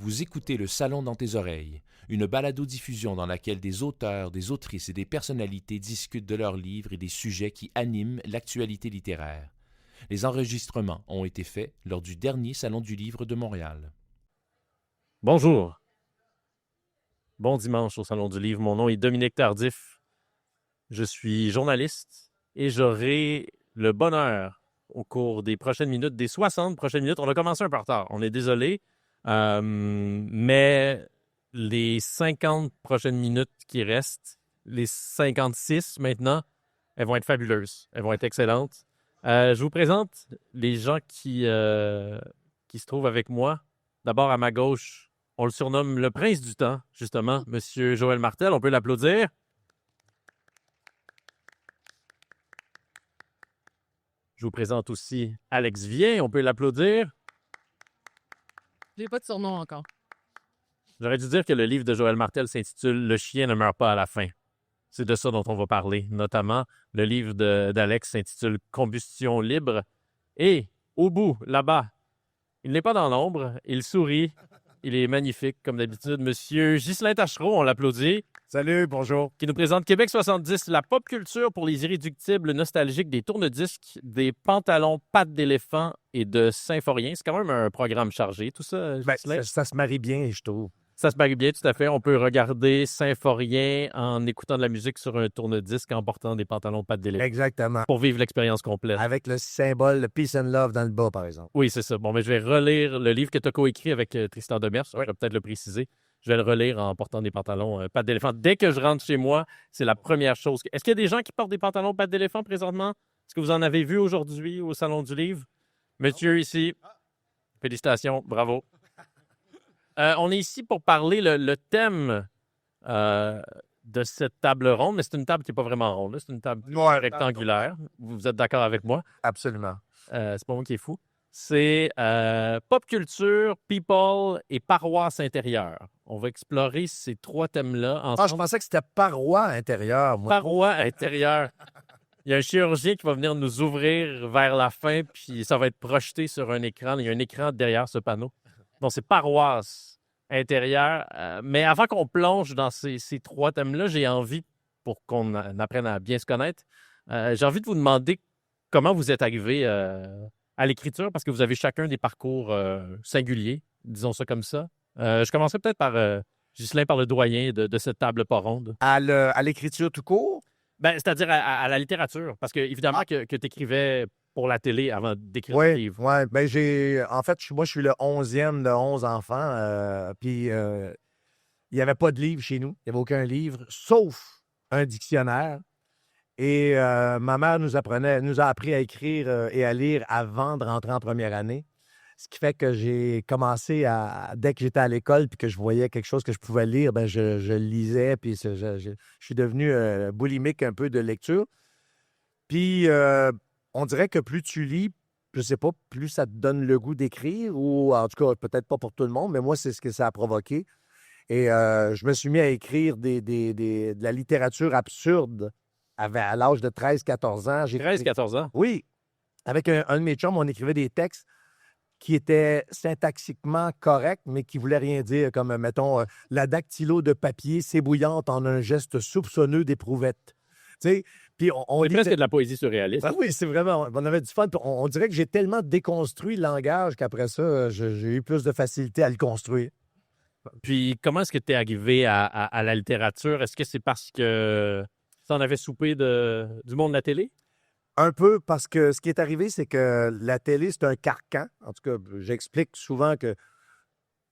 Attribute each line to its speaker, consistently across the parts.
Speaker 1: Vous écoutez Le Salon dans tes oreilles, une balado-diffusion dans laquelle des auteurs, des autrices et des personnalités discutent de leurs livres et des sujets qui animent l'actualité littéraire. Les enregistrements ont été faits lors du dernier Salon du Livre de Montréal.
Speaker 2: Bonjour. Bon dimanche au Salon du Livre. Mon nom est Dominique Tardif. Je suis journaliste et j'aurai le bonheur au cours des prochaines minutes, des 60 prochaines minutes. On a commencé un peu en retard, on est désolé, mais les 50 prochaines minutes qui restent, les 56 maintenant, elles vont être fabuleuses, elles vont être excellentes. Je vous présente les gens qui se trouvent avec moi. D'abord, à ma gauche, on le surnomme le prince du temps, justement, Monsieur Joël Martel. On peut l'applaudir. Je vous présente aussi Alex Vien. On peut l'applaudir.
Speaker 3: J'ai pas de surnom encore.
Speaker 2: J'aurais dû dire que le livre de Joël Martel s'intitule « Le chien ne meurt pas à la fin ». C'est de ça dont on va parler, notamment le livre d'Alex s'intitule « Combustion libre ». Et au bout, là-bas, il n'est pas dans l'ombre, il sourit, il est magnifique, comme d'habitude. Monsieur Ghislain Tachereau, on l'applaudit.
Speaker 4: Salut, bonjour.
Speaker 2: Qui nous présente Québec 70, la pop culture pour les irréductibles nostalgiques des tourne-disques, des pantalons pattes d'éléphant et de Symphorien. C'est quand même un programme chargé, tout ça, Ghislain?
Speaker 4: Ça se marie bien, je trouve.
Speaker 2: Ça se marie bien, tout à fait. On peut regarder Symphorien en écoutant de la musique sur un tourne-disque en portant des pantalons pattes d'éléphant.
Speaker 4: Exactement.
Speaker 2: Pour vivre l'expérience complète.
Speaker 4: Avec le symbole de Peace and Love dans le bas, par exemple.
Speaker 2: Oui, c'est ça. Bon, mais je vais relire le livre que tu as coécrit avec Tristan Demers. Je vais peut-être le préciser. Je vais le relire en portant des pantalons pattes d'éléphant. Dès que je rentre chez moi, c'est la première chose. Est-ce qu'il y a des gens qui portent des pantalons pattes d'éléphant présentement? Est-ce que vous en avez vu aujourd'hui au Salon du Livre? Monsieur ici. Félicitations, bravo. On est ici pour parler le thème de cette table ronde, mais c'est une table qui n'est pas vraiment ronde. C'est une table rectangulaire. Vous êtes d'accord avec moi?
Speaker 4: Absolument.
Speaker 2: C'est pas moi qui est fou. C'est pop culture, people et paroisse intérieure. On va explorer ces trois thèmes-là ensemble.
Speaker 4: Je pensais que c'était paroi intérieure. Moi.
Speaker 2: Paroi intérieure. Il y a un chirurgien qui va venir nous ouvrir vers la fin, puis ça va être projeté sur un écran. Il y a un écran derrière ce panneau. Donc, c'est paroisse intérieure. Mais avant qu'on plonge dans ces trois thèmes-là, j'ai envie, pour qu'on apprenne à bien se connaître, j'ai envie de vous demander comment vous êtes arrivé à l'écriture, parce que vous avez chacun des parcours singuliers, disons ça comme ça. Je commencerai peut-être par Ghislain, par le doyen de cette table pas ronde.
Speaker 4: À l'écriture tout court?
Speaker 2: Ben, c'est-à-dire à la littérature, parce que évidemment que tu écrivais pour la télé avant d'écrire le livre.
Speaker 4: Oui, ben en fait, moi, je suis le 11e de 11 enfants, puis il n'y avait pas de livre chez nous. Il n'y avait aucun livre, sauf un dictionnaire. Et ma mère nous a appris à écrire et à lire avant de rentrer en première année. Ce qui fait que j'ai commencé dès que j'étais à l'école puis que je voyais quelque chose que je pouvais lire, ben je lisais, puis je suis devenu boulimique un peu de lecture. Puis on dirait que plus tu lis, je sais pas, plus ça te donne le goût d'écrire, ou en tout cas, peut-être pas pour tout le monde, mais moi, c'est ce que ça a provoqué. Et je me suis mis à écrire de la littérature absurde à l'âge de 13-14 ans.
Speaker 2: 13-14 ans?
Speaker 4: Oui. Avec un de mes chums, on écrivait des textes qui étaient syntaxiquement corrects, mais qui ne voulaient rien dire, comme, mettons, la dactylo de papier s'ébouillante en un geste soupçonneux d'éprouvette. Tu sais, puis on
Speaker 2: c'est presque de la poésie surréaliste.
Speaker 4: Ah oui, c'est vraiment... On avait du fun. On dirait que j'ai tellement déconstruit le langage qu'après ça, j'ai eu plus de facilité à le construire.
Speaker 2: Puis comment est-ce que tu es arrivé à la littérature? Est-ce que c'est parce que tu en avais soupé du monde de la télé?
Speaker 4: Un peu, parce que ce qui est arrivé, c'est que la télé, c'est un carcan. En tout cas, j'explique souvent que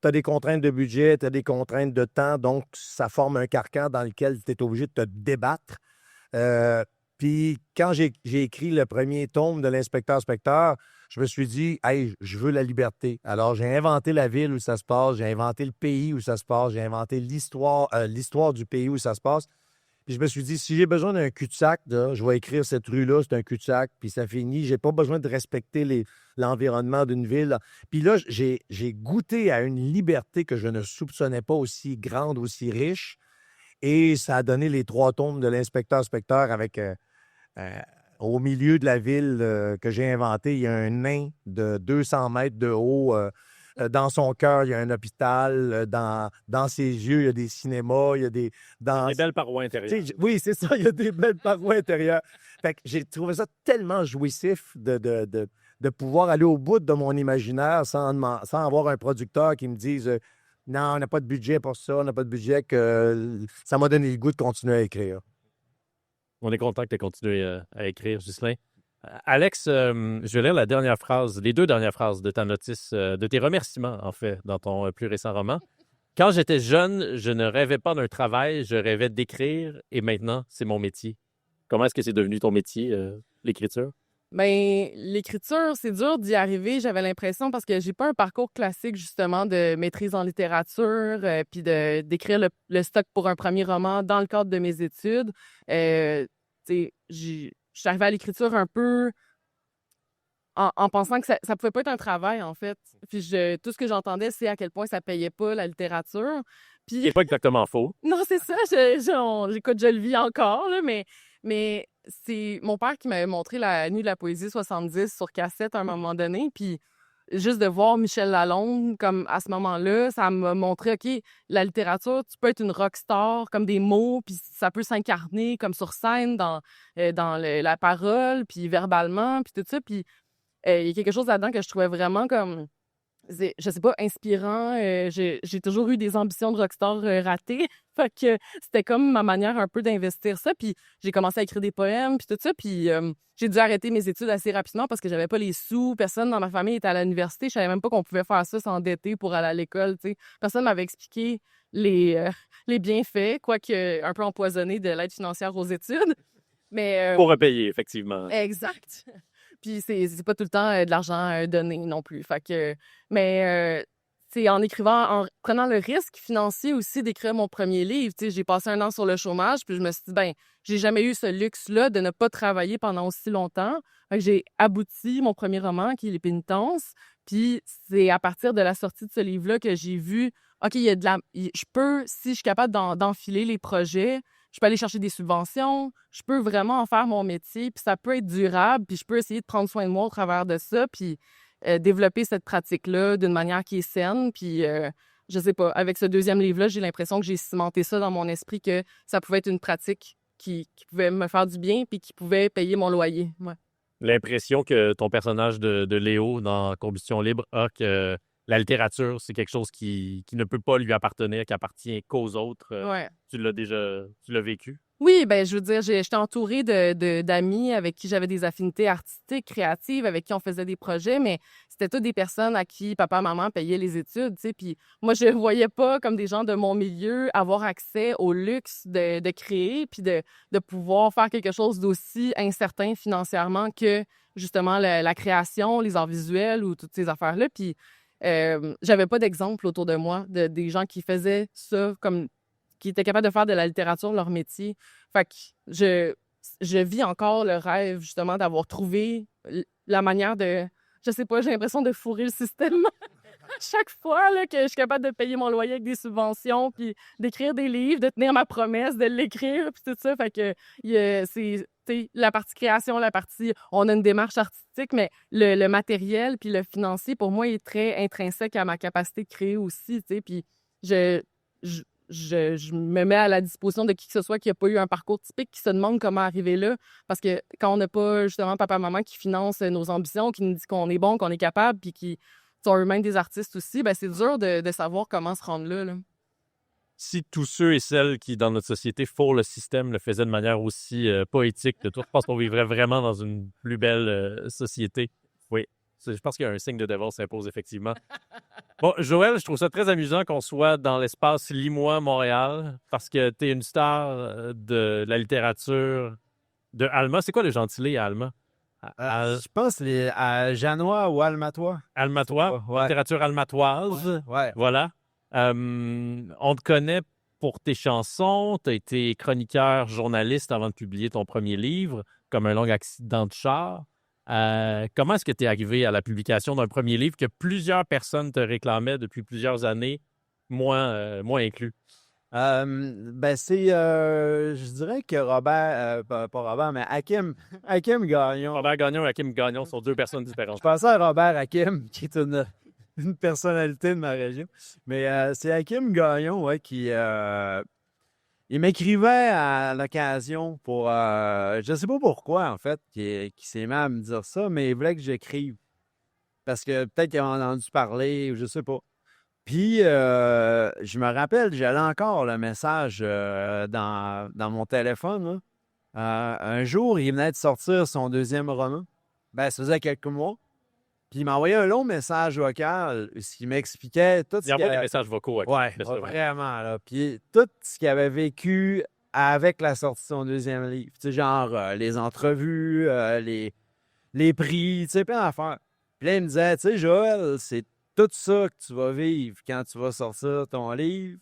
Speaker 4: tu as des contraintes de budget, tu as des contraintes de temps, donc ça forme un carcan dans lequel tu es obligé de te débattre. Puis quand j'ai écrit le premier tome de l'Inspecteur Specteur, je me suis dit, hey, je veux la liberté. Alors, j'ai inventé la ville où ça se passe, j'ai inventé le pays où ça se passe, j'ai inventé l'histoire du pays où ça se passe. Puis je me suis dit, si j'ai besoin d'un cul-de-sac, là, je vais écrire cette rue-là, c'est un cul-de-sac, puis ça finit. J'ai pas besoin de respecter l'environnement d'une ville. Puis là, j'ai goûté à une liberté que je ne soupçonnais pas aussi grande, aussi riche. Et ça a donné les 3 tomes de l'Inspecteur Specteur avec, au milieu de la ville que j'ai inventé, il y a un nain de 200 mètres de haut Dans son cœur, il y a un hôpital. Dans ses yeux, il y a des cinémas. Il y a des...
Speaker 2: Des belles parois intérieures.
Speaker 4: Oui, c'est ça. Il y a des belles parois intérieures. Fait que j'ai trouvé ça tellement jouissif de pouvoir aller au bout de mon imaginaire sans avoir un producteur qui me dise non, on n'a pas de budget pour ça, on n'a pas de budget, que ça m'a donné le goût de continuer à écrire.
Speaker 2: On est content que tu aies continué à écrire, Ghislain. Alex, je vais lire les 2 dernières phrases de ta notice, de tes remerciements, en fait, dans ton plus récent roman. Quand j'étais jeune, je ne rêvais pas d'un travail, je rêvais d'écrire et maintenant, c'est mon métier. Comment est-ce que c'est devenu ton métier, l'écriture?
Speaker 3: Ben, l'écriture, c'est dur d'y arriver, j'avais l'impression, parce que j'ai pas un parcours classique, justement, de maîtrise en littérature, puis d'écrire le stock pour un premier roman dans le cadre de mes études. Je suis arrivée à l'écriture un peu en pensant que ça pouvait pas être un travail, en fait. Puis tout ce que j'entendais, c'est à quel point ça payait pas, la littérature. Puis...
Speaker 2: C'est pas exactement faux.
Speaker 3: Non, c'est ça. J'écoute, je le vis encore, là, mais c'est mon père qui m'avait montré La Nuit de la Poésie 70 sur cassette à un moment donné. Puis juste de voir Michel Lalonde, comme à ce moment-là, ça m'a montré, OK, la littérature, tu peux être une rockstar, comme des mots, puis ça peut s'incarner comme sur scène, dans la parole, puis verbalement, puis tout ça. Puis il y a quelque chose là-dedans que je trouvais vraiment comme... je sais pas, inspirant. J'ai toujours eu des ambitions de rockstar ratées. Fait que c'était comme ma manière un peu d'investir ça. Puis j'ai commencé à écrire des poèmes, puis tout ça. Puis j'ai dû arrêter mes études assez rapidement parce que j'avais pas les sous. Personne dans ma famille était à l'université. Je savais même pas qu'on pouvait faire ça, s'endetter pour aller à l'école, tu sais. Personne m'avait expliqué les bienfaits, quoique un peu empoisonné, de l'aide financière aux études. Mais
Speaker 2: Pour repayer, effectivement.
Speaker 3: Exact. Puis c'est pas tout le temps de l'argent donné non plus. Fait que, mais c'est en écrivant, en prenant le risque financier aussi d'écrire mon premier livre. Tu sais, j'ai passé 1 an sur le chômage, puis je me suis dit, ben, j'ai jamais eu ce luxe-là de ne pas travailler pendant aussi longtemps. Fait que j'ai abouti mon premier roman, qui est Les Pénitences. Puis c'est à partir de la sortie de ce livre-là que j'ai vu, OK, je peux, si je suis capable d'enfiler les projets, je peux aller chercher des subventions, je peux vraiment en faire mon métier, puis ça peut être durable, puis je peux essayer de prendre soin de moi au travers de ça, puis développer cette pratique-là d'une manière qui est saine, puis je sais pas, avec ce 2e livre-là, j'ai l'impression que j'ai cimenté ça dans mon esprit, que ça pouvait être une pratique qui pouvait me faire du bien, puis qui pouvait payer mon loyer. Ouais.
Speaker 2: L'impression que ton personnage de Léo dans Combustion libre a que la littérature, c'est quelque chose qui ne peut pas lui appartenir, qui appartient qu'aux autres.
Speaker 3: Ouais.
Speaker 2: Tu l'as vécu?
Speaker 3: Oui, ben je veux dire, j'étais entourée d'amis avec qui j'avais des affinités artistiques, créatives, avec qui on faisait des projets, mais c'était toutes des personnes à qui papa, maman payaient les études, tu sais, puis moi, je ne voyais pas comme des gens de mon milieu avoir accès au luxe de créer, puis de pouvoir faire quelque chose d'aussi incertain financièrement que, justement, la création, les arts visuels ou toutes ces affaires-là, puis j'avais pas d'exemple autour de moi des gens qui faisaient ça, comme qui étaient capables de faire de la littérature leur métier. Fait que je vis encore le rêve, justement, d'avoir trouvé la manière de... Je sais pas, j'ai l'impression de fourrer le système chaque fois là, que je suis capable de payer mon loyer avec des subventions, puis d'écrire des livres, de tenir ma promesse, de l'écrire, puis tout ça. Fait que c'est la partie création, la partie... On a une démarche artistique, mais le matériel puis le financier, pour moi, est très intrinsèque à ma capacité de créer aussi, tu sais. Puis je me mets à la disposition de qui que ce soit qui n'a pas eu un parcours typique, qui se demande comment arriver là. Parce que quand on n'a pas, justement, papa-maman qui finance nos ambitions, qui nous dit qu'on est bon, qu'on est capable, puis qui sont eux-mêmes des artistes aussi, ben c'est dur de savoir comment se rendre là.
Speaker 2: Si tous ceux et celles qui, dans notre société, fourrent le système, le faisaient de manière aussi poétique, je pense qu'on vivrait vraiment dans une plus belle société. Oui. Je pense qu'il y a un signe de devoir s'impose, effectivement. Bon, Joël, je trouve ça très amusant qu'on soit dans l'espace Limois, Montréal, parce que tu es une star de la littérature de Alma. C'est quoi le gentilé à Alma?
Speaker 5: Je pense à Janois ou Almatois.
Speaker 2: Almatois,
Speaker 5: Ouais.
Speaker 2: littérature almatoise.
Speaker 5: Ouais.
Speaker 2: Voilà. On te connaît pour tes chansons. Tu as été chroniqueur, journaliste avant de publier ton premier livre, comme un long accident de char. Comment est-ce que tu es arrivé à la publication d'un premier livre que plusieurs personnes te réclamaient depuis plusieurs années, moi inclus?
Speaker 5: Je dirais que Robert, pas Robert, mais Hakim Gagnon.
Speaker 2: Robert Gagnon et Hakim Gagnon sont 2 personnes différentes.
Speaker 5: Je pensais à Robert Hakim, qui est une personnalité de ma région. Mais c'est Hakim Gagnon, ouais, qui... il m'écrivait à l'occasion pour... je sais pas pourquoi, en fait, qui s'est mis à me dire ça, mais il voulait que j'écrive. Parce que peut-être qu'il a entendu parler, ou je sais pas. Puis, je me rappelle, j'avais encore le message dans mon téléphone, là. Un jour, il venait de sortir son deuxième roman. Ben, ça faisait quelques mois. Puis il m'a envoyé un long message vocal, ce qui m'expliquait tout
Speaker 2: Il y
Speaker 5: ce
Speaker 2: a des messages vocaux.
Speaker 5: Ouais,
Speaker 2: bien sûr,
Speaker 5: vraiment, là. Puis tout ce qu'il avait vécu avec la sortie de son deuxième livre. Tu sais, genre les entrevues, les prix, tu sais, plein d'affaires. Puis là, il me disait, tu sais, Joël, c'est tout ça que tu vas vivre quand tu vas sortir ton livre.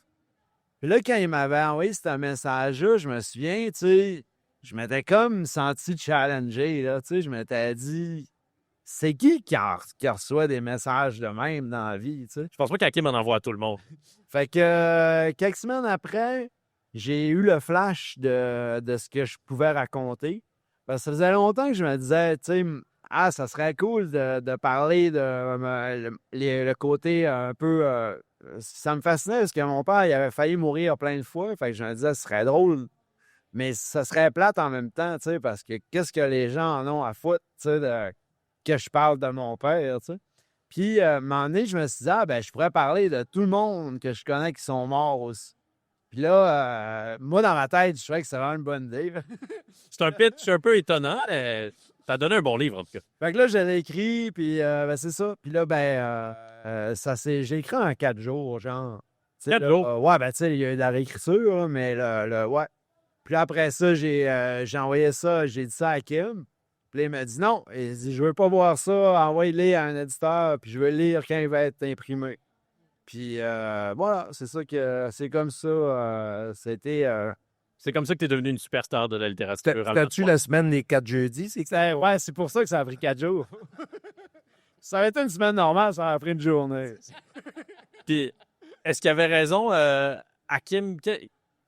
Speaker 5: Puis là, quand il m'avait envoyé ce message-là, je me souviens, tu sais, je m'étais comme senti challengé, là, tu sais, je m'étais dit, c'est qui reçoit des messages de même dans la vie, tu sais?
Speaker 2: Je pense pas qu'Hakim en envoie à tout le monde.
Speaker 5: Fait que quelques semaines après, j'ai eu le flash de ce que je pouvais raconter. Parce que ça faisait longtemps que je me disais, tu sais, ça serait cool de parler de le côté un peu... ça me fascinait parce que mon père, il avait failli mourir plein de fois. Fait que je me disais, ce serait drôle. Mais ça serait plate en même temps, tu sais, parce que qu'est-ce que les gens en ont à foutre, tu sais, que je parle de mon père, tu sais. Puis, à un moment donné, je me suis dit, ben, je pourrais parler de tout le monde que je connais qui sont morts aussi. Puis là, moi, dans ma tête, je trouvais que c'était vraiment une bonne idée.
Speaker 2: C'est un pitch un peu étonnant, mais ça a donné un bon livre, en tout cas.
Speaker 5: Fait que là, je l'ai écrit, puis ben, c'est ça. Puis là, j'ai écrit en 4 jours, genre.
Speaker 2: 4 jours?
Speaker 5: Ouais, ben, tu sais, il y a eu de la réécriture, là, mais ouais. Puis après ça, j'ai envoyé ça, j'ai dit ça à Kim. Puis là, il m'a dit non. Il dit, je veux pas voir ça, envoie-le à un éditeur, puis je veux le lire quand il va être imprimé. Puis voilà, c'est ça que c'est comme ça. C'était.
Speaker 2: C'est comme ça que tu es devenu une superstar de la littérature.
Speaker 4: C'était-tu la semaine des 4 jeudis?
Speaker 5: Ouais, c'est pour ça que ça a pris 4 jours. Ça aurait été une semaine normale, ça aurait pris une journée.
Speaker 2: Puis, est-ce qu'il avait raison, Hakim?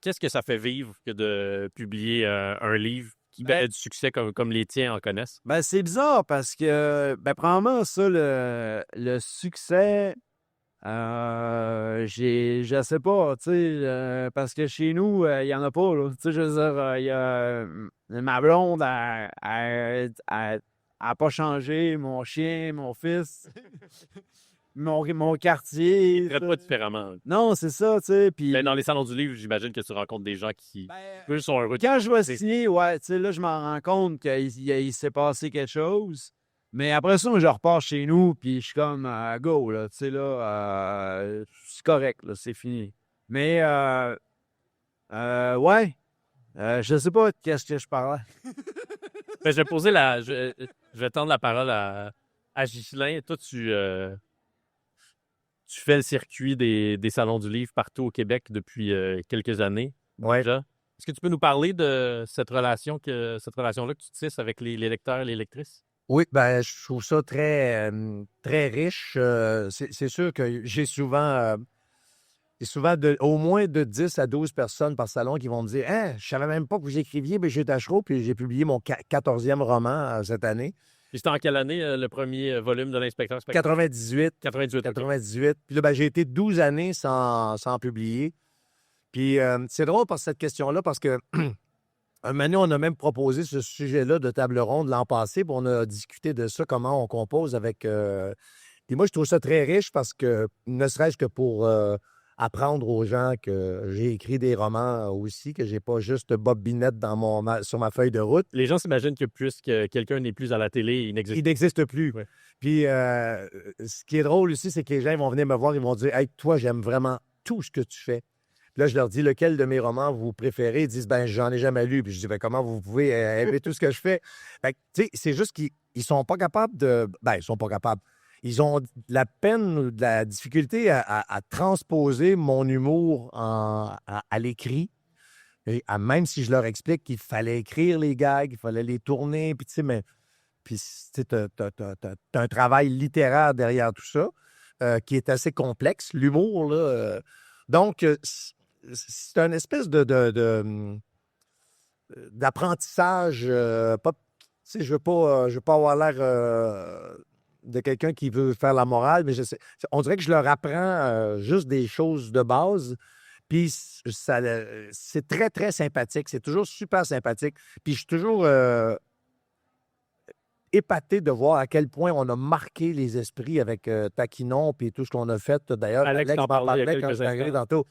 Speaker 2: Qu'est-ce que ça fait vivre que de publier un livre qui a du succès comme les tiens en connaissent?
Speaker 5: Ben, c'est bizarre parce que, ben, probablement, ça, le succès, je sais pas, tu sais, parce que chez nous, il y en a pas, là. Tu sais, je veux dire, il y a ma blonde, elle a pas changé, mon chien, mon fils, mon quartier.
Speaker 2: Ils traitent pas différemment.
Speaker 5: Non, c'est ça, tu sais, puis...
Speaker 2: Ben, dans les salons du livre, j'imagine que tu rencontres des gens qui eux sont heureux.
Speaker 5: Quand je vais signer, ouais, tu sais, là, je m'en rends compte qu'il s'est passé quelque chose. Mais après ça, je repars chez nous, puis je suis comme go, là, tu sais, là, c'est correct, là, c'est fini. Mais, ouais, je sais pas de qu'est-ce que je parlais.
Speaker 2: Ben, je vais tendre la parole à Ghislain. Toi, tu fais le circuit des salons du livre partout au Québec depuis quelques années.
Speaker 4: Ouais.
Speaker 2: Déjà. Est-ce que tu peux nous parler de cette relation-là que tu tisses avec les lecteurs et les lectrices?
Speaker 4: Oui, ben, je trouve ça très, très riche. C'est sûr que j'ai souvent au moins de 10 à 12 personnes par salon qui vont me dire hein, je savais même pas que vous écriviez, mais j'ai Tachereau, puis j'ai publié mon 14e roman cette année.
Speaker 2: Puis c'était en quelle année le premier volume de l'Inspecteur Spectacle?
Speaker 4: 98.
Speaker 2: 98.
Speaker 4: 98. Puis là, ben, j'ai été 12 années sans publier. Puis c'est drôle par cette question-là parce que un moment donné, on a même proposé ce sujet-là de table ronde l'an passé, puis on a discuté de ça, comment on compose avec... Puis moi, je trouve ça très riche parce que, ne serait-ce que pour apprendre aux gens que j'ai écrit des romans aussi, que j'ai pas juste Bob Binette sur ma feuille de route.
Speaker 2: Les gens s'imaginent que puisque quelqu'un n'est plus à la télé, il n'existe
Speaker 4: Il n'existe plus.
Speaker 2: Ouais.
Speaker 4: Puis ce qui est drôle aussi, c'est que les gens ils vont venir me voir, ils vont dire « Hey, toi, j'aime vraiment tout ce que tu fais. » Puis là, je leur dis, lequel de mes romans vous préférez? Ils disent, ben, j'en ai jamais lu. Puis je dis, ben, comment vous pouvez aimer tout ce que je fais? Fait que, tu sais, c'est juste qu'ils sont pas capables de. Ben, ils sont pas capables. Ils ont de la peine, de la difficulté à transposer mon humour à l'écrit. Même si je leur explique qu'il fallait écrire les gags, qu'il fallait les tourner, puis tu sais, mais. Puis, tu sais, t'as un travail littéraire derrière tout ça qui est assez complexe. L'humour, là. Donc, c'est une espèce d'apprentissage. Je veux pas avoir l'air de quelqu'un qui veut faire la morale, mais on dirait que je leur apprends juste des choses de base. Puis c'est très, très sympathique. C'est toujours super sympathique. Puis je suis toujours épaté de voir à quel point on a marqué les esprits avec Taquinon puis tout ce qu'on a fait. D'ailleurs,
Speaker 2: Alex
Speaker 4: Alex
Speaker 2: t'en
Speaker 4: m'en
Speaker 2: parlait il y a
Speaker 4: parlait quand
Speaker 2: quelques
Speaker 4: je suis arrivé
Speaker 2: instants.
Speaker 4: tantôt.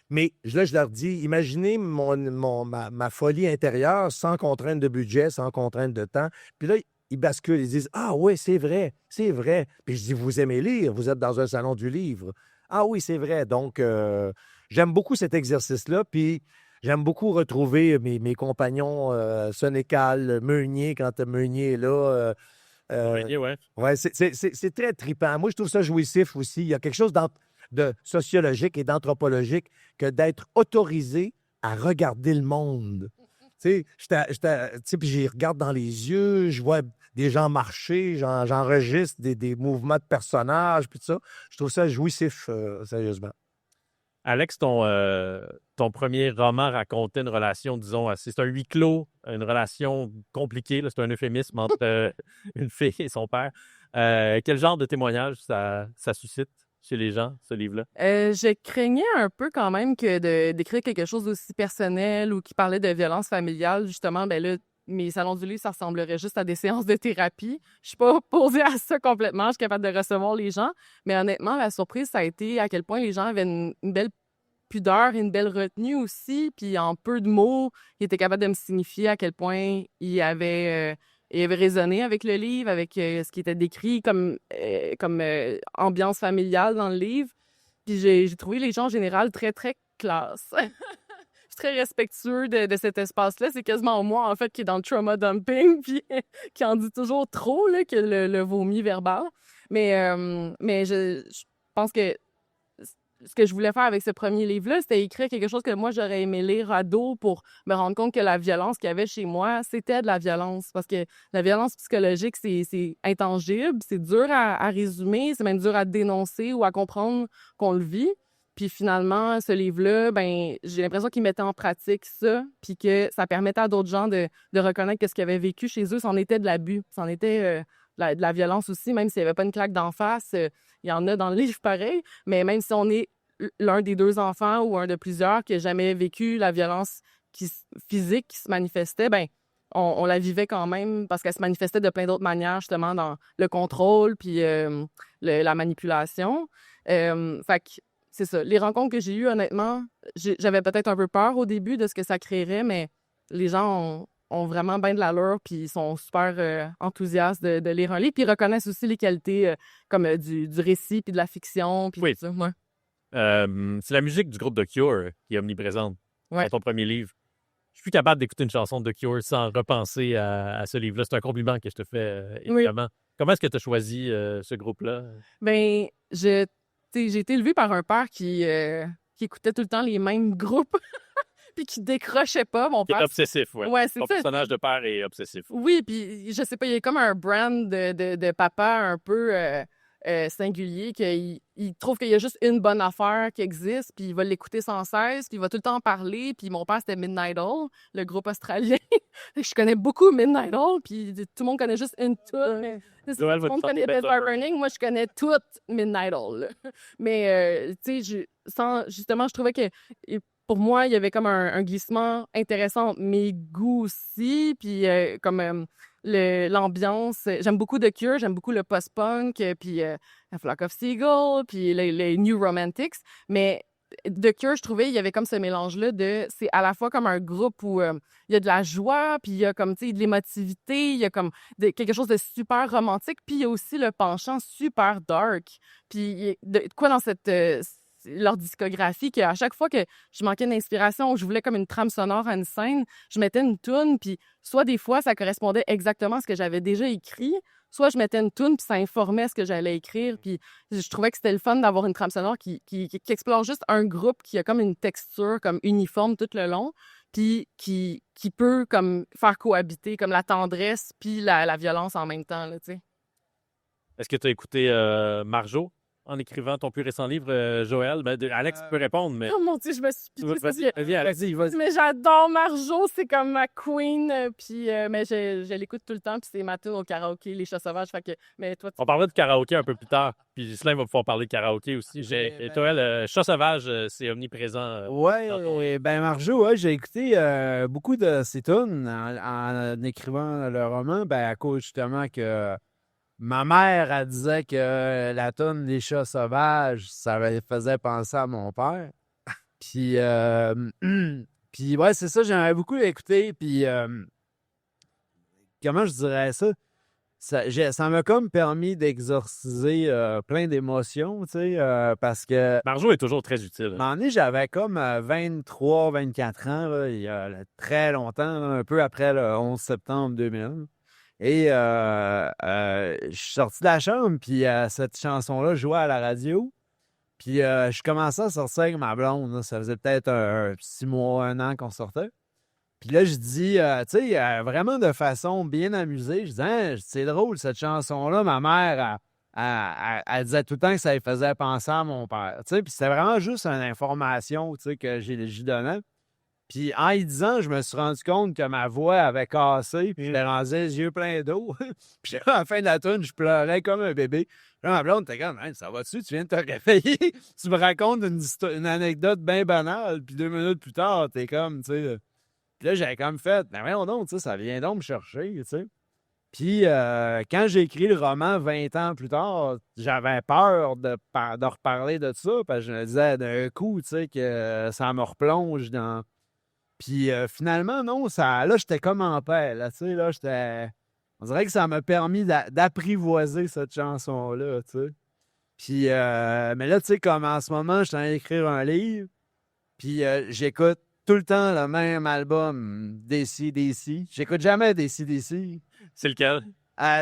Speaker 4: Mais là, je leur dis, imaginez ma folie intérieure sans contrainte de budget, sans contrainte de temps. Puis là, ils basculent, ils disent, ah oui, c'est vrai, c'est vrai. Puis je dis, vous aimez lire, vous êtes dans un salon du livre. Ah oui, c'est vrai. Donc, j'aime beaucoup cet exercice-là. Puis j'aime beaucoup retrouver mes compagnons Sénécal, Meunier, quand Meunier est là.
Speaker 2: Ouais.
Speaker 4: Ouais, c'est très trippant. Moi, je trouve ça jouissif aussi. Il y a quelque chose de sociologique et d'anthropologique que d'être autorisé à regarder le monde. Tu sais, puis j'y regarde dans les yeux, je vois des gens marcher, j'enregistre des mouvements de personnages, puis tout ça. Je trouve ça jouissif, sérieusement.
Speaker 2: Alex, ton premier roman racontait une relation, disons, c'est un huis clos, une relation compliquée, là, c'est un euphémisme entre une fille et son père. Quel genre de témoignage ça suscite chez les gens, ce livre-là?
Speaker 3: Je craignais un peu quand même que d'écrire quelque chose d'aussi personnel ou qui parlait de violence familiale, justement, ben là, mes salons du livre, ça ressemblerait juste à des séances de thérapie. Je suis pas opposée à ça complètement, je suis capable de recevoir les gens, mais honnêtement, la surprise, ça a été à quel point les gens avaient une belle pudeur et une belle retenue aussi, puis en peu de mots, ils étaient capables de me signifier à quel point ils avaient résonné avec le livre, avec ce qui était décrit comme ambiance familiale dans le livre. Puis j'ai trouvé les gens en général très, très classe. Je suis très respectueux de cet espace-là. C'est quasiment moi, en fait, qui est dans le trauma dumping, puis qui en dit toujours trop, là, que le vomi verbal. Mais je pense que ce que je voulais faire avec ce premier livre-là, c'était écrire quelque chose que moi, j'aurais aimé lire ado pour me rendre compte que la violence qu'il y avait chez moi, c'était de la violence. Parce que la violence psychologique, c'est intangible, c'est dur à résumer, c'est même dur à dénoncer ou à comprendre qu'on le vit. Puis finalement, ce livre-là, ben, j'ai l'impression qu'il mettait en pratique ça, puis que ça permettait à d'autres gens de reconnaître que ce qu'ils avaient vécu chez eux, c'en était de l'abus, c'en était de la violence aussi, même s'il n'y avait pas une claque d'en face. Il y en a dans le livre pareil, mais même si on est l'un des deux enfants ou un de plusieurs qui n'a jamais vécu la violence physique qui se manifestait, ben on la vivait quand même parce qu'elle se manifestait de plein d'autres manières, justement, dans le contrôle puis la manipulation. Fait que c'est ça. Les rencontres que j'ai eues, honnêtement, j'avais peut-être un peu peur au début de ce que ça créerait, mais les gens ont vraiment bien de l'allure puis ils sont super enthousiastes de lire un livre. Puis ils reconnaissent aussi les qualités comme du récit puis de la fiction puis
Speaker 2: Oui.
Speaker 3: tout ça. Ouais.
Speaker 2: C'est la musique du groupe The Cure qui est omniprésente
Speaker 3: Ouais.
Speaker 2: dans ton premier livre. Je suis capable d'écouter une chanson de The Cure sans repenser à ce livre-là. C'est un compliment que je te fais, évidemment. Oui. Comment est-ce que tu as choisi ce groupe-là?
Speaker 3: Ben, j'ai été élevée par un père qui écoutait tout le temps les mêmes groupes puis qui décrochait pas. Mon père,
Speaker 2: est obsessif, oui.
Speaker 3: Ouais, c'est
Speaker 2: Ton
Speaker 3: ça.
Speaker 2: personnage de père est obsessif.
Speaker 3: Oui, puis je sais pas, il y a comme un brand de papa un peu singulier qu'il trouve qu'il y a juste une bonne affaire qui existe, puis il va l'écouter sans cesse, puis il va tout le temps en parler. Puis mon père, c'était Midnight Oil, le groupe australien. Je connais beaucoup Midnight Oil, puis tout le monde connaît juste une tune. Tout le monde connaît Bed Bar Burning. Moi, je connais toute Midnight Oil. Mais, tu sais, justement, je trouvais que pour moi, il y avait comme un glissement intéressant entre mes goûts aussi, puis comme l'ambiance. J'aime beaucoup The Cure, j'aime beaucoup le post-punk, puis A Flock of Seagulls, puis les New Romantics. Mais The Cure, je trouvais, il y avait comme ce mélange-là c'est à la fois comme un groupe où il y a de la joie, puis il y a comme, tu sais, de l'émotivité, il y a comme quelque chose de super romantique, puis il y a aussi le penchant super dark. Puis de quoi dans leur discographie, qu'à chaque fois que je manquais d'inspiration ou je voulais comme une trame sonore à une scène, je mettais une toune, puis soit des fois, ça correspondait exactement à ce que j'avais déjà écrit, soit je mettais une toune, puis ça informait ce que j'allais écrire, puis je trouvais que c'était le fun d'avoir une trame sonore qui explore juste un groupe qui a comme une texture comme uniforme tout le long, puis qui peut comme faire cohabiter comme la tendresse puis la violence en même temps, là, tu sais.
Speaker 2: Est-ce que tu as écouté Marjo en écrivant ton plus récent livre, Joël? Ben, Alex peut répondre, mais...
Speaker 3: Oh mon Dieu, je me suis piquée parce
Speaker 2: Vas-y,
Speaker 3: que-
Speaker 2: vas-y, Alex.
Speaker 5: Vas-y.
Speaker 3: Mais j'adore Marjo, c'est comme ma queen. Mais je l'écoute tout le temps, puis c'est ma tune au karaoké, Les Chats Sauvages. Fait que, mais toi,
Speaker 2: On parlera de karaoké un peu plus tard, puis Ghislain va pouvoir parler de karaoké aussi. Et Joël, Chat sauvage, c'est omniprésent.
Speaker 5: Ouais, ben Marjo, ouais, j'ai écouté beaucoup de ses tunes en écrivant le roman, ben à cause justement que ma mère, elle disait que la tune Les Chats Sauvages, ça me faisait penser à mon père. Puis, puis ouais, c'est ça, j'aimerais beaucoup l'écouter. Puis, comment je dirais ça? Ça m'a comme permis d'exorciser plein d'émotions, tu sais, parce que
Speaker 2: Marjo est toujours très utile.
Speaker 5: à un moment donné, j'avais comme 23, 24 ans, là, il y a très longtemps, là, un peu après le 11 septembre 2001. Et je suis sorti de la chambre, puis cette chanson-là jouait à la radio. Puis je commençais à sortir avec ma blonde. Là. Ça faisait peut-être 6 mois, 1 an qu'on sortait. Puis là, je dis, tu sais, vraiment de façon bien amusée, je dis, hein, c'est drôle, cette chanson-là, ma mère, elle disait tout le temps que ça lui faisait penser à mon père. Tu sais, puis c'était vraiment juste une information, tu sais, que j'y donnais. Puis en y disant, je me suis rendu compte que ma voix avait cassé, puis j'étais rendu les yeux pleins d'eau. Puis à la fin de la tune, je pleurais comme un bébé. Là, ma blonde était comme, hey, ça va-tu? Tu viens de te réveiller? Tu me racontes une anecdote bien banale, puis 2 minutes plus tard, t'es comme, tu sais. Puis là, j'avais comme fait, ben voyons donc, tu sais, ça vient donc me chercher, tu sais. Puis quand j'ai écrit le roman 20 ans plus tard, j'avais peur de reparler de ça, parce que je me disais d'un coup, tu sais, que ça me replonge dans... Puis finalement, non, là, j'étais comme en paix, là, tu sais, là, j'étais... On dirait que ça m'a permis d'apprivoiser cette chanson-là, tu sais. Puis, mais là, tu sais, comme en ce moment, je suis en train d'écrire un livre, puis j'écoute tout le temps le même album DC. J'écoute jamais DC.
Speaker 2: C'est lequel?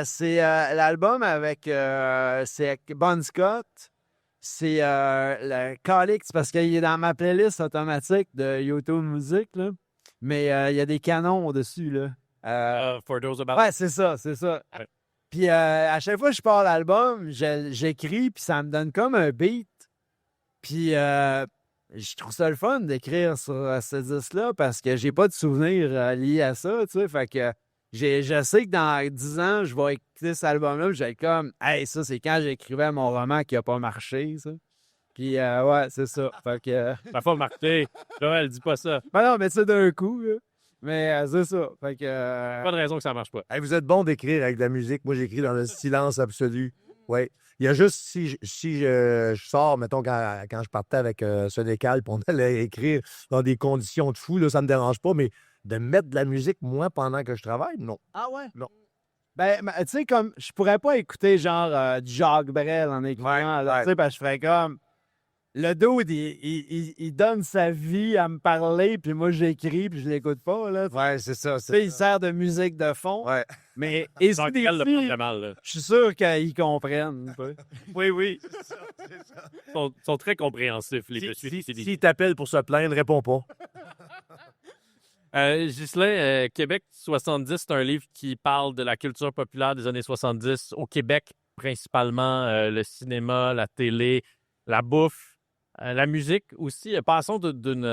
Speaker 5: C'est l'album avec c'est Bon Scott. C'est le Calix, parce qu'il est dans ma playlist automatique de YouTube Music, là. Mais il y a des canons au-dessus, là.
Speaker 2: For Those About...
Speaker 5: Ouais, c'est ça.
Speaker 2: Ouais.
Speaker 5: Puis à chaque fois que je pars l'album, j'écris, puis ça me donne comme un beat. Puis je trouve ça le fun d'écrire sur ce disque-là, parce que j'ai pas de souvenirs liés à ça, tu sais. Fait que je sais que dans 10 ans, je vais écouter cet album-là, puis je vais être comme, hey, ça, c'est quand j'écrivais mon roman qui a pas marché, ça. Puis, ouais, c'est ça. Fait que.
Speaker 2: Ça va marquer. Joël, dis pas ça.
Speaker 5: Ben non, mais c'est d'un coup, là. Mais c'est ça. Fait que.
Speaker 2: Pas de raison que ça marche pas.
Speaker 4: Hey, vous êtes bon d'écrire avec de la musique. Moi, j'écris dans le silence absolu. Oui. Il y a juste si je sors, mettons, quand je partais avec Sénécal, puis on allait écrire dans des conditions de fou, là, ça me dérange pas, mais de mettre de la musique, moi, pendant que je travaille, non.
Speaker 5: Ah ouais?
Speaker 4: Non.
Speaker 5: Ben, tu sais, comme, je pourrais pas écouter, genre, du Jacques Brel en écrivant, là, tu sais, parce que je ferais comme. Le dude, il donne sa vie à me parler, puis moi, j'écris, puis je l'écoute pas, là.
Speaker 4: Ouais, c'est ça.
Speaker 5: Tu sais, il sert de musique de fond.
Speaker 4: Ouais.
Speaker 5: Mais
Speaker 2: Jacques Brel le prend très mal, là.
Speaker 5: je suis sûr qu'ils comprennent.
Speaker 2: Oui. Ils sont très compréhensifs, les petits.
Speaker 4: S'il t'appelle pour se plaindre, réponds pas.
Speaker 2: Ghislain, Québec 70, c'est un livre qui parle de la culture populaire des années 70 au Québec, principalement le cinéma, la télé, la bouffe, la musique aussi. Passons d'une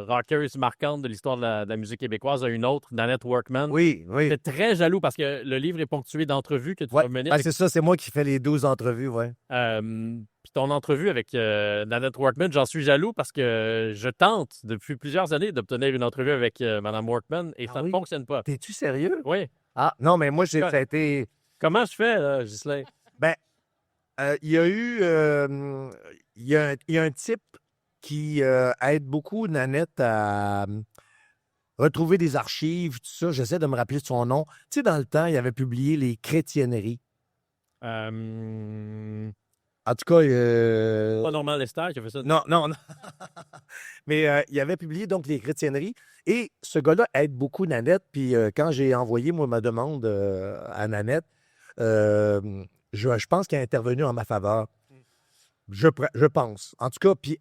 Speaker 2: rockeuse marquante de l'histoire de la musique québécoise à une autre, Nanette Workman.
Speaker 4: Oui.
Speaker 2: J'étais très jaloux parce que le livre est ponctué d'entrevues que tu vas mener.
Speaker 4: Ben, c'est ça, c'est moi qui fais les 12 entrevues, ouais.
Speaker 2: Puis ton entrevue avec Nanette Workman, j'en suis jaloux parce que je tente depuis plusieurs années d'obtenir une entrevue avec Mme Workman et ça ne fonctionne pas.
Speaker 4: T'es-tu sérieux?
Speaker 2: Oui.
Speaker 4: Ah, non, mais moi, ça a été...
Speaker 2: Comment je fais, là, Ghislain?
Speaker 4: Ben, il y a eu... il y a un type qui aide beaucoup Nanette à retrouver des archives, tout ça. J'essaie de me rappeler de son nom. Tu sais, dans le temps, il avait publié Les Chrétienneries. En tout cas...
Speaker 2: Pas Normand Lester qui a fait ça.
Speaker 4: Non. Mais il avait publié donc Les Chrétienneries. Et ce gars-là aide beaucoup Nanette. Puis quand j'ai envoyé, moi, ma demande à Nanette, je pense qu'il a intervenu en ma faveur. Je pense. En tout cas, puis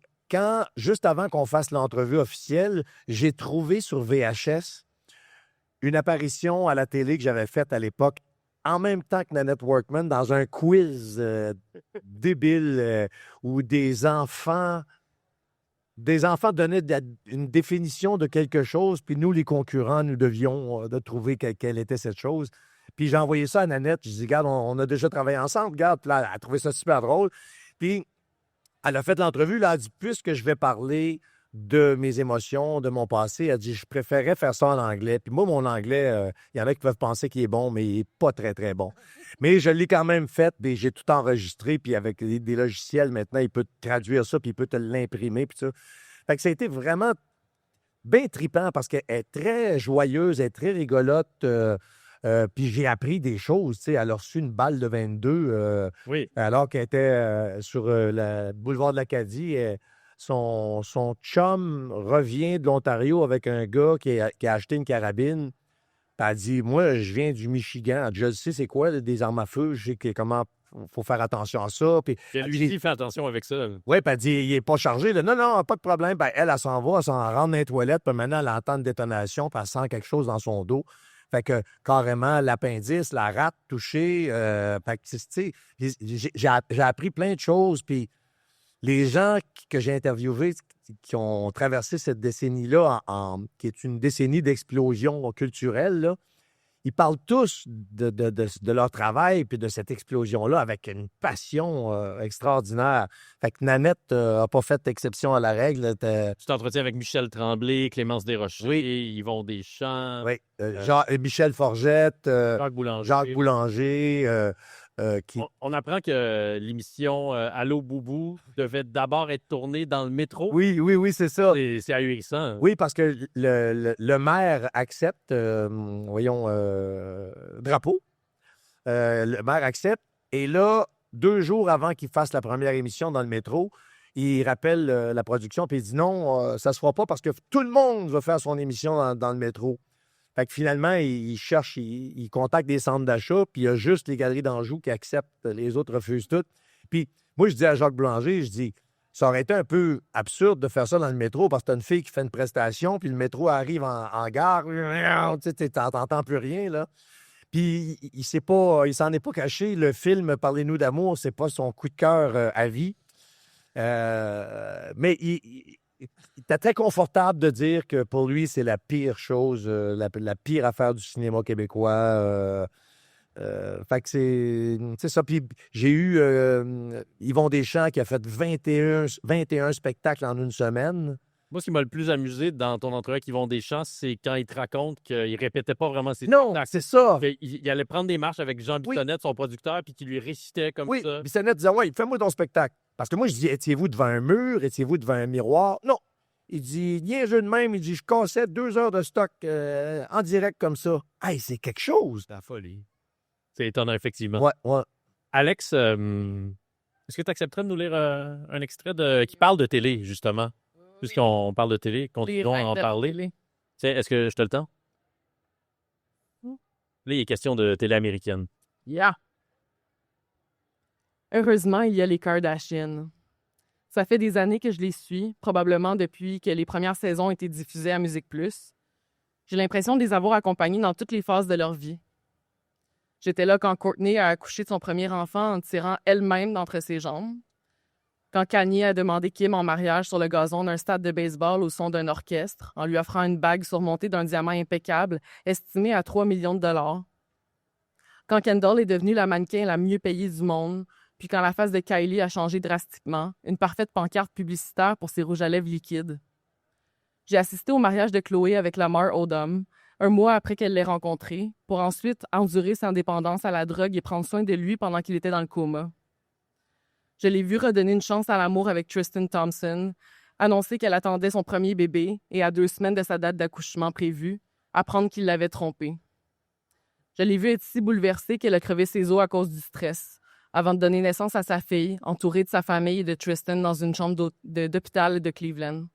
Speaker 4: juste avant qu'on fasse l'entrevue officielle, j'ai trouvé sur VHS une apparition à la télé que j'avais faite à l'époque en même temps que Nanette Workman dans un quiz débile où des enfants donnaient une définition de quelque chose, puis nous, les concurrents, nous devions de trouver quelle était cette chose. Puis j'ai envoyé ça à Nanette. Je dis, regarde, on a déjà travaillé ensemble, regarde. Puis là, elle a trouvé ça super drôle. Puis elle a fait l'entrevue, là, elle a dit, puisque je vais parler de mes émotions, de mon passé, elle a dit, je préférais faire ça en anglais. Puis moi, mon anglais, il y en a qui peuvent penser qu'il est bon, mais il n'est pas très, très bon. Mais je l'ai quand même fait, puis j'ai tout enregistré, puis avec des logiciels, maintenant, il peut te traduire ça, puis il peut te l'imprimer, puis ça. Fait que ça a été vraiment bien trippant parce qu'elle est très joyeuse, elle est très rigolote. Puis j'ai appris des choses, tu sais. Elle a reçu une balle de 22
Speaker 2: Oui.
Speaker 4: alors qu'elle était sur le boulevard de l'Acadie. Son chum revient de l'Ontario avec un gars qui a acheté une carabine. Puis elle dit, moi, je viens du Michigan. Elle dit, je sais c'est quoi, des armes à feu. Je sais comment il faut faire attention à ça. Puis
Speaker 2: Lui dit, fais attention avec ça.
Speaker 4: oui, puis elle dit, il n'est pas chargé. Là. Non, non, pas de problème. Ben, elle s'en va, elle s'en rentre dans les toilettes. Puis maintenant, elle entend une détonation, puis elle sent quelque chose dans son dos. Fait que carrément, l'appendice, la rate touchée. Fait que, tu sais, j'ai appris plein de choses. Puis les gens que j'ai interviewés qui ont traversé cette décennie-là, qui est une décennie d'explosion culturelle, là, ils parlent tous de leur travail puis de cette explosion-là avec une passion extraordinaire. Fait que Nanette n'a pas fait exception à la règle.
Speaker 2: Tu t'entretiens avec Michel Tremblay, Clémence Desrochers, Yvon Deschamps.
Speaker 4: Oui, Michel Forgette,
Speaker 2: Jacques Boulanger.
Speaker 4: On
Speaker 2: apprend que l'émission Allô Boubou devait d'abord être tournée dans le métro.
Speaker 4: Oui, c'est ça.
Speaker 2: C'est ahurissant.
Speaker 4: Oui, parce que le maire accepte, Drapeau. Le maire accepte. Et là, 2 jours avant qu'il fasse la première émission dans le métro, il rappelle la production puis il dit non, ça se fera pas parce que tout le monde va faire son émission dans le métro. Fait que finalement, il cherche, il contacte des centres d'achat, puis il y a juste les Galeries d'Anjou qui acceptent, les autres refusent toutes. Puis moi, je dis à Jacques Boulanger, je dis, ça aurait été un peu absurde de faire ça dans le métro parce que t'as une fille qui fait une prestation, puis le métro arrive en gare, tu sais, t'entends plus rien, là. Puis il s'en est pas caché. Le film Parlez-nous d'amour, c'est pas son coup de cœur à vie. Mais il était très confortable de dire que pour lui, c'est la pire chose, la pire affaire du cinéma québécois. Fait que c'est ça. Puis j'ai eu Yvon Deschamps qui a fait 21 spectacles en une semaine.
Speaker 2: Moi, ce qui m'a le plus amusé dans ton entrevue avec Yvon Deschamps, c'est quand il te raconte qu'il répétait pas vraiment ses
Speaker 4: Non,
Speaker 2: spectacles.
Speaker 4: c'est ça.
Speaker 2: Il allait prendre des marches avec Jean Bissonnette, son producteur, puis qu'il lui récitait comme ça.
Speaker 4: Oui, Bissonnette disait, ouais, fais-moi ton spectacle. Parce que moi, je dis, étiez-vous devant un mur? Étiez-vous devant un miroir? Non. Il dit, niaiseux de même. Il dit, je cassais 2 heures de stock en direct comme ça. Hey, c'est quelque chose.
Speaker 2: C'est la folie. C'est étonnant, effectivement.
Speaker 4: Ouais.
Speaker 2: Alex, est-ce que tu accepterais de nous lire un extrait qui parle de télé, justement? Puisqu'on parle de télé, continuons à en parler. Est-ce que je te le tends? Là, il est question de télé américaine.
Speaker 3: Yeah! Heureusement, il y a les Kardashians. Ça fait des années que je les suis, probablement depuis que les premières saisons ont été diffusées à Musique Plus. J'ai l'impression de les avoir accompagnés dans toutes les phases de leur vie. J'étais là quand Kourtney a accouché de son premier enfant en tirant elle-même d'entre ses jambes. Quand Kanye a demandé Kim en mariage sur le gazon d'un stade de baseball au son d'un orchestre, en lui offrant une bague surmontée d'un diamant impeccable, estimé à 3 millions de dollars. Quand Kendall est devenue la mannequin la mieux payée du monde, puis quand la face de Kylie a changé drastiquement, une parfaite pancarte publicitaire pour ses rouges à lèvres liquides. J'ai assisté au mariage de Chloé avec Lamar Odom, un mois après qu'elle l'ait rencontré, pour ensuite endurer sa dépendance à la drogue et prendre soin de lui pendant qu'il était dans le coma. Je l'ai vu redonner une chance à l'amour avec Tristan Thompson, annoncer qu'elle attendait son premier bébé et à 2 semaines de sa date d'accouchement prévue, apprendre qu'il l'avait trompée. Je l'ai vu être si bouleversée qu'elle a crevé ses os à cause du stress, avant de donner naissance à sa fille, entourée de sa famille et de Tristan dans une chambre d'hôpital de Cleveland.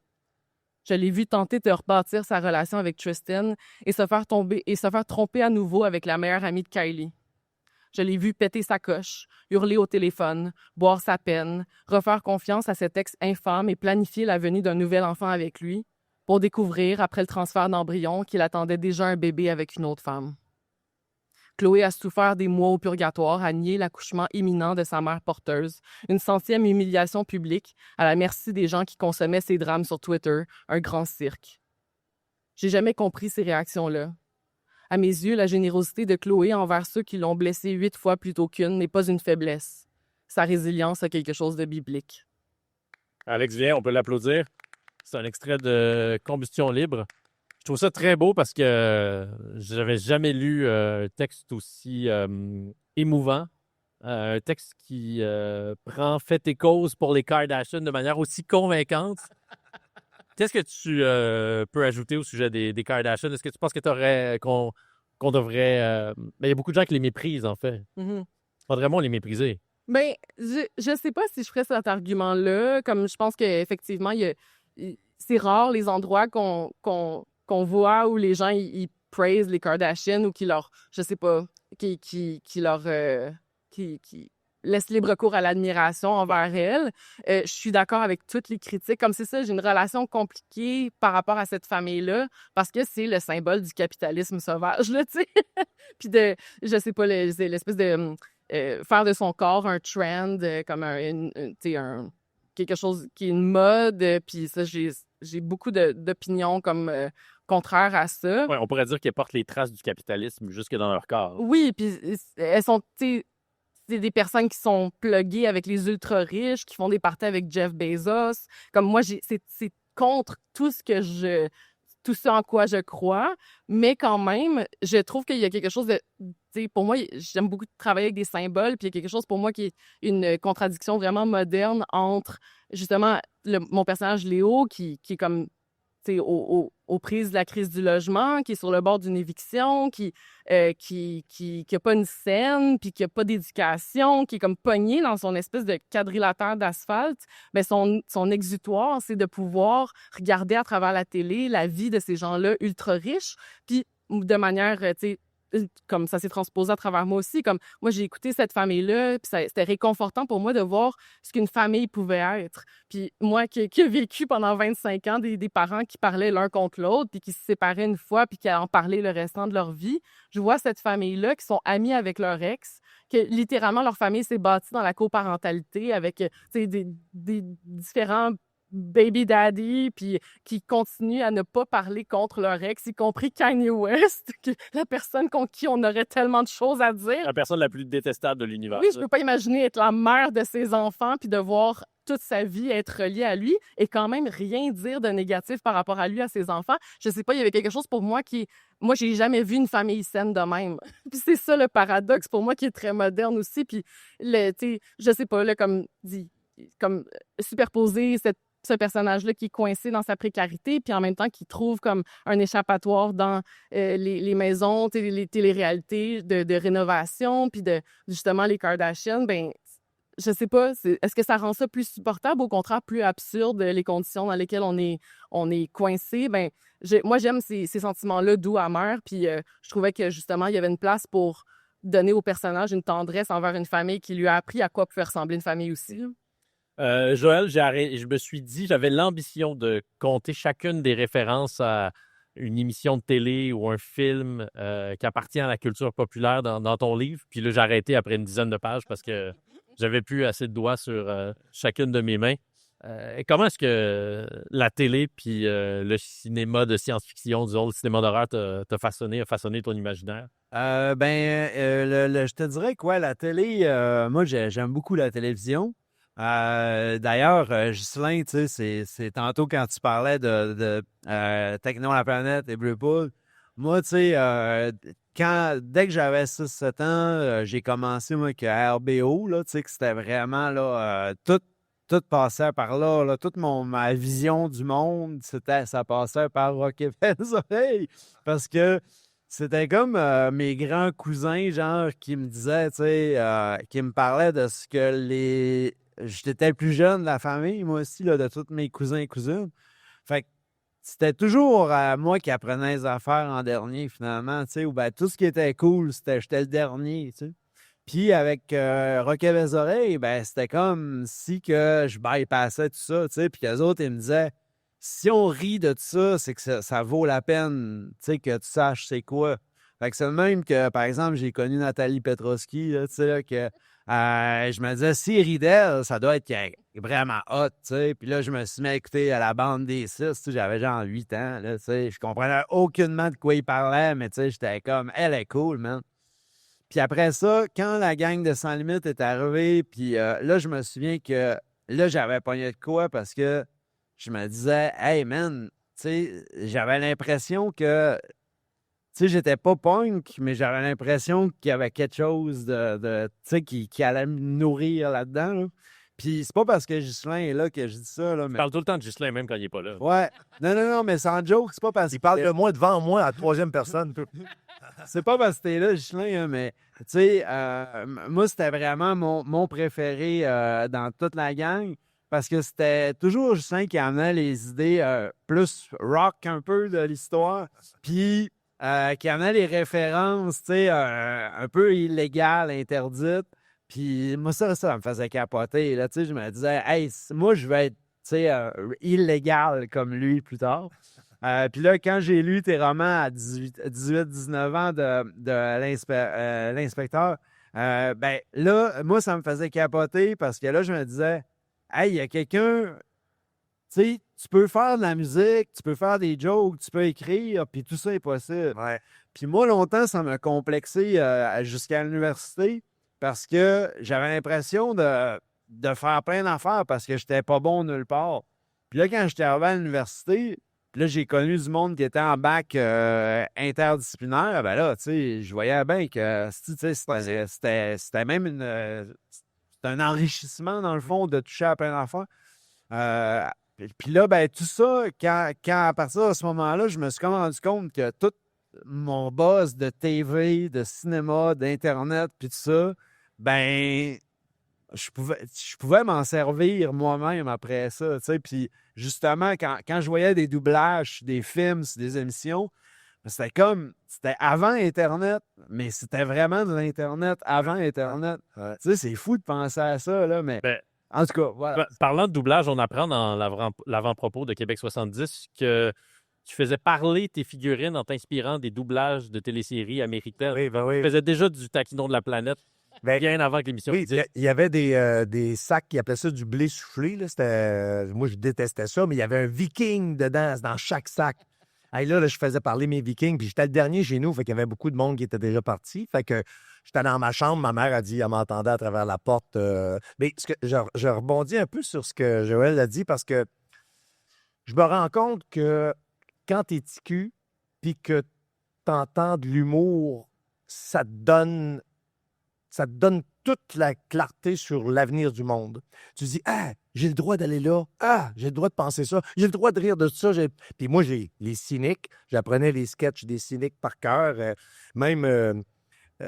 Speaker 3: Je l'ai vu tenter de rebâtir sa relation avec Tristan et se faire tromper à nouveau avec la meilleure amie de Kylie. Je l'ai vu péter sa coche, hurler au téléphone, boire sa peine, refaire confiance à cet ex infâme et planifier la venue d'un nouvel enfant avec lui, pour découvrir, après le transfert d'embryon, qu'il attendait déjà un bébé avec une autre femme. Chloé a souffert des mois au purgatoire, a nié l'accouchement imminent de sa mère porteuse, une 100e humiliation publique, à la merci des gens qui consommaient ces drames sur Twitter, un grand cirque. J'ai jamais compris ces réactions-là. À mes yeux, la générosité de Chloé envers ceux qui l'ont blessée 8 fois plutôt qu'une n'est pas une faiblesse. Sa résilience a quelque chose de biblique.
Speaker 2: Alex, viens, on peut l'applaudir. C'est un extrait de Combustion libre. Je trouve ça très beau parce que j'avais jamais lu un texte aussi émouvant. Un texte qui prend fait et cause pour les Kardashians de manière aussi convaincante. Qu'est-ce que tu peux ajouter au sujet des Kardashians? Est-ce que tu penses que qu'on devrait... Mais il y a beaucoup de gens qui les méprisent, en fait.
Speaker 3: Mhm.
Speaker 2: Faudrait vraiment les mépriser.
Speaker 3: Ben, je sais pas si je ferais cet argument-là. Comme je pense qu'effectivement, c'est rare les endroits qu'on voit où les gens ils praisent les Kardashians ou qui leur, je sais pas, qui laissent libre cours à l'admiration envers elles. Je suis d'accord avec toutes les critiques. Comme c'est ça, j'ai une relation compliquée par rapport à cette famille-là parce que c'est le symbole du capitalisme sauvage, là, tu sais. Puis je sais pas, l'espèce de faire de son corps un trend, comme quelque chose qui est une mode. Puis ça, j'ai beaucoup d'opinions comme contraires à ça.
Speaker 2: Ouais, on pourrait dire qu'elles portent les traces du capitalisme jusque dans leur corps.
Speaker 3: Oui, puis elles sont, tu sais, c'est des personnes qui sont pluguées avec les ultra-riches, qui font des parties avec Jeff Bezos. Comme moi, c'est contre tout ce en quoi je crois, mais quand même, je trouve qu'il y a quelque chose de... Pour moi, j'aime beaucoup travailler avec des symboles, puis il y a quelque chose pour moi qui est une contradiction vraiment moderne entre, justement, mon personnage Léo, qui est comme, aux prises de la crise du logement, qui est sur le bord d'une éviction, qui a pas une scène, puis qui a pas d'éducation, qui est comme pogné dans son espèce de quadrilatère d'asphalte. Ben son exutoire, c'est de pouvoir regarder à travers la télé la vie de ces gens-là ultra riches, puis de manière, comme ça s'est transposé à travers moi aussi. Comme moi, j'ai écouté cette famille-là, puis c'était réconfortant pour moi de voir ce qu'une famille pouvait être. Puis moi, qui ai vécu pendant 25 ans des parents qui parlaient l'un contre l'autre, puis qui se séparaient une fois, puis qui en parlaient le restant de leur vie, je vois cette famille-là qui sont amis avec leur ex, que littéralement, leur famille s'est bâtie dans la coparentalité avec des différents baby daddy, puis qui continuent à ne pas parler contre leur ex, y compris Kanye West, la personne contre qui on aurait tellement de choses à dire.
Speaker 2: La personne la plus détestable de l'univers.
Speaker 3: Oui, je peux pas imaginer être la mère de ses enfants puis de voir toute sa vie être reliée à lui et quand même rien dire de négatif par rapport à lui, à ses enfants. Je sais pas, il y avait quelque chose pour moi qui... Moi, j'ai jamais vu une famille saine de même. Puis c'est ça le paradoxe pour moi qui est très moderne aussi. Puis, je sais pas, là, comme superposer ce personnage-là qui est coincé dans sa précarité, puis en même temps qui trouve comme un échappatoire dans les maisons, les téléréalités de rénovation, puis de justement les Kardashians, ben je sais pas, est-ce que ça rend ça plus supportable ou au contraire plus absurde, les conditions dans lesquelles on est coincé? Ben moi, j'aime ces sentiments-là doux, amers, puis je trouvais que justement, il y avait une place pour donner au personnage une tendresse envers une famille qui lui a appris à quoi pouvait ressembler une famille aussi.
Speaker 2: Joël, je me suis dit, j'avais l'ambition de compter chacune des références à une émission de télé ou un film qui appartient à la culture populaire dans ton livre. Puis là, j'ai arrêté après une dizaine de pages parce que j'avais plus assez de doigts sur chacune de mes mains. Comment est-ce que la télé puis le cinéma de science-fiction, disons, le cinéma d'horreur a façonné ton imaginaire?
Speaker 5: Je te dirais que la télé, moi, j'aime beaucoup la télévision. D'ailleurs, Ghislain, tu sais, c'est tantôt quand tu parlais de Techno la planète et Bleu Pool. Moi, tu sais, dès que j'avais 6-7 ans, j'ai commencé, moi, avec RBO, là, tu sais, que c'était vraiment, là, tout passait par là, toute ma vision du monde, ça passait par Rock et Belles Oreilles, parce que c'était comme mes grands cousins, genre, qui me disaient, tu sais, qui me parlaient de ce que j'étais le plus jeune de la famille, moi aussi, là, de tous mes cousins et cousines. Fait que c'était toujours moi qui apprenais les affaires en dernier, finalement, tu sais, ou tout ce qui était cool, j'étais le dernier, tu sais. Puis avec Rock et Belles Oreilles, c'était comme si que je bypassais tout ça, tu sais, puis les autres, ils me disaient, si on rit de tout ça, c'est que ça vaut la peine, tu sais, que tu saches c'est quoi. Fait que c'est le même que, par exemple, j'ai connu Nathalie Petroski, là, tu sais, là, que je me disais, si rit d'elle, ça doit être vraiment hot, tu sais. Puis là, je me suis mis à écouter à la bande des 6, tu sais, j'avais genre 8 ans, là, tu sais. Je comprenais aucunement de quoi il parlait, mais tu sais, j'étais comme, elle est cool, man. Puis après ça, quand la gang de Sans Limites est arrivée, puis là, je me souviens que là, j'avais pogné de quoi parce que je me disais, hey, man, tu sais, j'avais l'impression que tu sais, j'étais pas punk, mais j'avais l'impression qu'il y avait quelque chose tu sais, qui allait me nourrir là-dedans. Là. Puis c'est pas parce que Ghislain est là que je dis ça, là,
Speaker 2: Je
Speaker 5: mais...
Speaker 2: parle tout le temps de Ghislain, même quand il n'est pas là.
Speaker 5: Ouais. Non, mais sans joke, c'est pas parce que...
Speaker 4: Il parle de moi devant moi, à troisième personne.
Speaker 5: C'est pas parce que t'es là, Ghislain, hein, mais tu sais, moi, c'était vraiment mon préféré dans toute la gang parce que c'était toujours Ghislain qui amenait les idées plus rock un peu de l'histoire. Puis... qui amenait les références, tu sais, un peu illégales, interdites. Puis moi, ça me faisait capoter. Là, tu sais, je me disais, hey, moi, je vais être, tu sais, illégal comme lui plus tard. Puis là, quand j'ai lu tes romans à 18-19 ans de l'inspecteur, ben là, moi, ça me faisait capoter parce que là, je me disais, hey, il y a quelqu'un... Tu sais, tu peux faire de la musique, tu peux faire des jokes, tu peux écrire, puis tout ça est possible.
Speaker 4: Ouais.
Speaker 5: Puis moi, longtemps, ça m'a complexé jusqu'à l'université parce que j'avais l'impression de faire plein d'affaires parce que j'étais pas bon nulle part. Puis là, quand j'étais arrivé à l'université, puis là, j'ai connu du monde qui était en bac interdisciplinaire. Ben là, tu sais, je voyais bien que tu sais, c'était même c'était un enrichissement, dans le fond, de toucher à plein d'affaires. Puis là, ben tout ça, quand à partir de ce moment-là, je me suis comme rendu compte que tout mon buzz de TV, de cinéma, d'Internet, puis tout ça, ben je pouvais m'en servir moi-même après ça, tu sais. Puis justement, quand je voyais des doublages, des films, des émissions, c'était avant Internet, mais c'était vraiment de l'Internet avant Internet.
Speaker 4: Ouais.
Speaker 5: Tu sais, c'est fou de penser à ça, là, mais...
Speaker 2: Ben,
Speaker 5: En tout cas, voilà.
Speaker 2: Parlant de doublage, on apprend dans l'avant-propos de Québec 70 que tu faisais parler tes figurines en t'inspirant des doublages de téléséries américaines.
Speaker 4: Oui, ben oui.
Speaker 2: Tu faisais déjà du taquinon de la planète bien avant que l'émission
Speaker 4: Oui,
Speaker 2: existe.
Speaker 4: il y avait des sacs qui appelaient ça du blé soufflé. Là. Moi, je détestais ça, mais il y avait un viking dedans, dans chaque sac. Hey, là, je faisais parler mes vikings, puis j'étais le dernier chez nous, fait qu'il y avait beaucoup de monde qui était déjà parti. Fait que j'étais dans ma chambre, ma mère a dit, elle m'entendait à travers la porte. Mais je rebondis un peu sur ce que Joël a dit parce que je me rends compte que quand t'es ticu, puis que t'entends de l'humour, ça te donne toute la clarté sur l'avenir du monde. Tu dis, ah, j'ai le droit d'aller là. Ah, j'ai le droit de penser ça. J'ai le droit de rire de ça. Puis moi, j'ai les cyniques. J'apprenais les sketchs des cyniques par cœur. Même, tu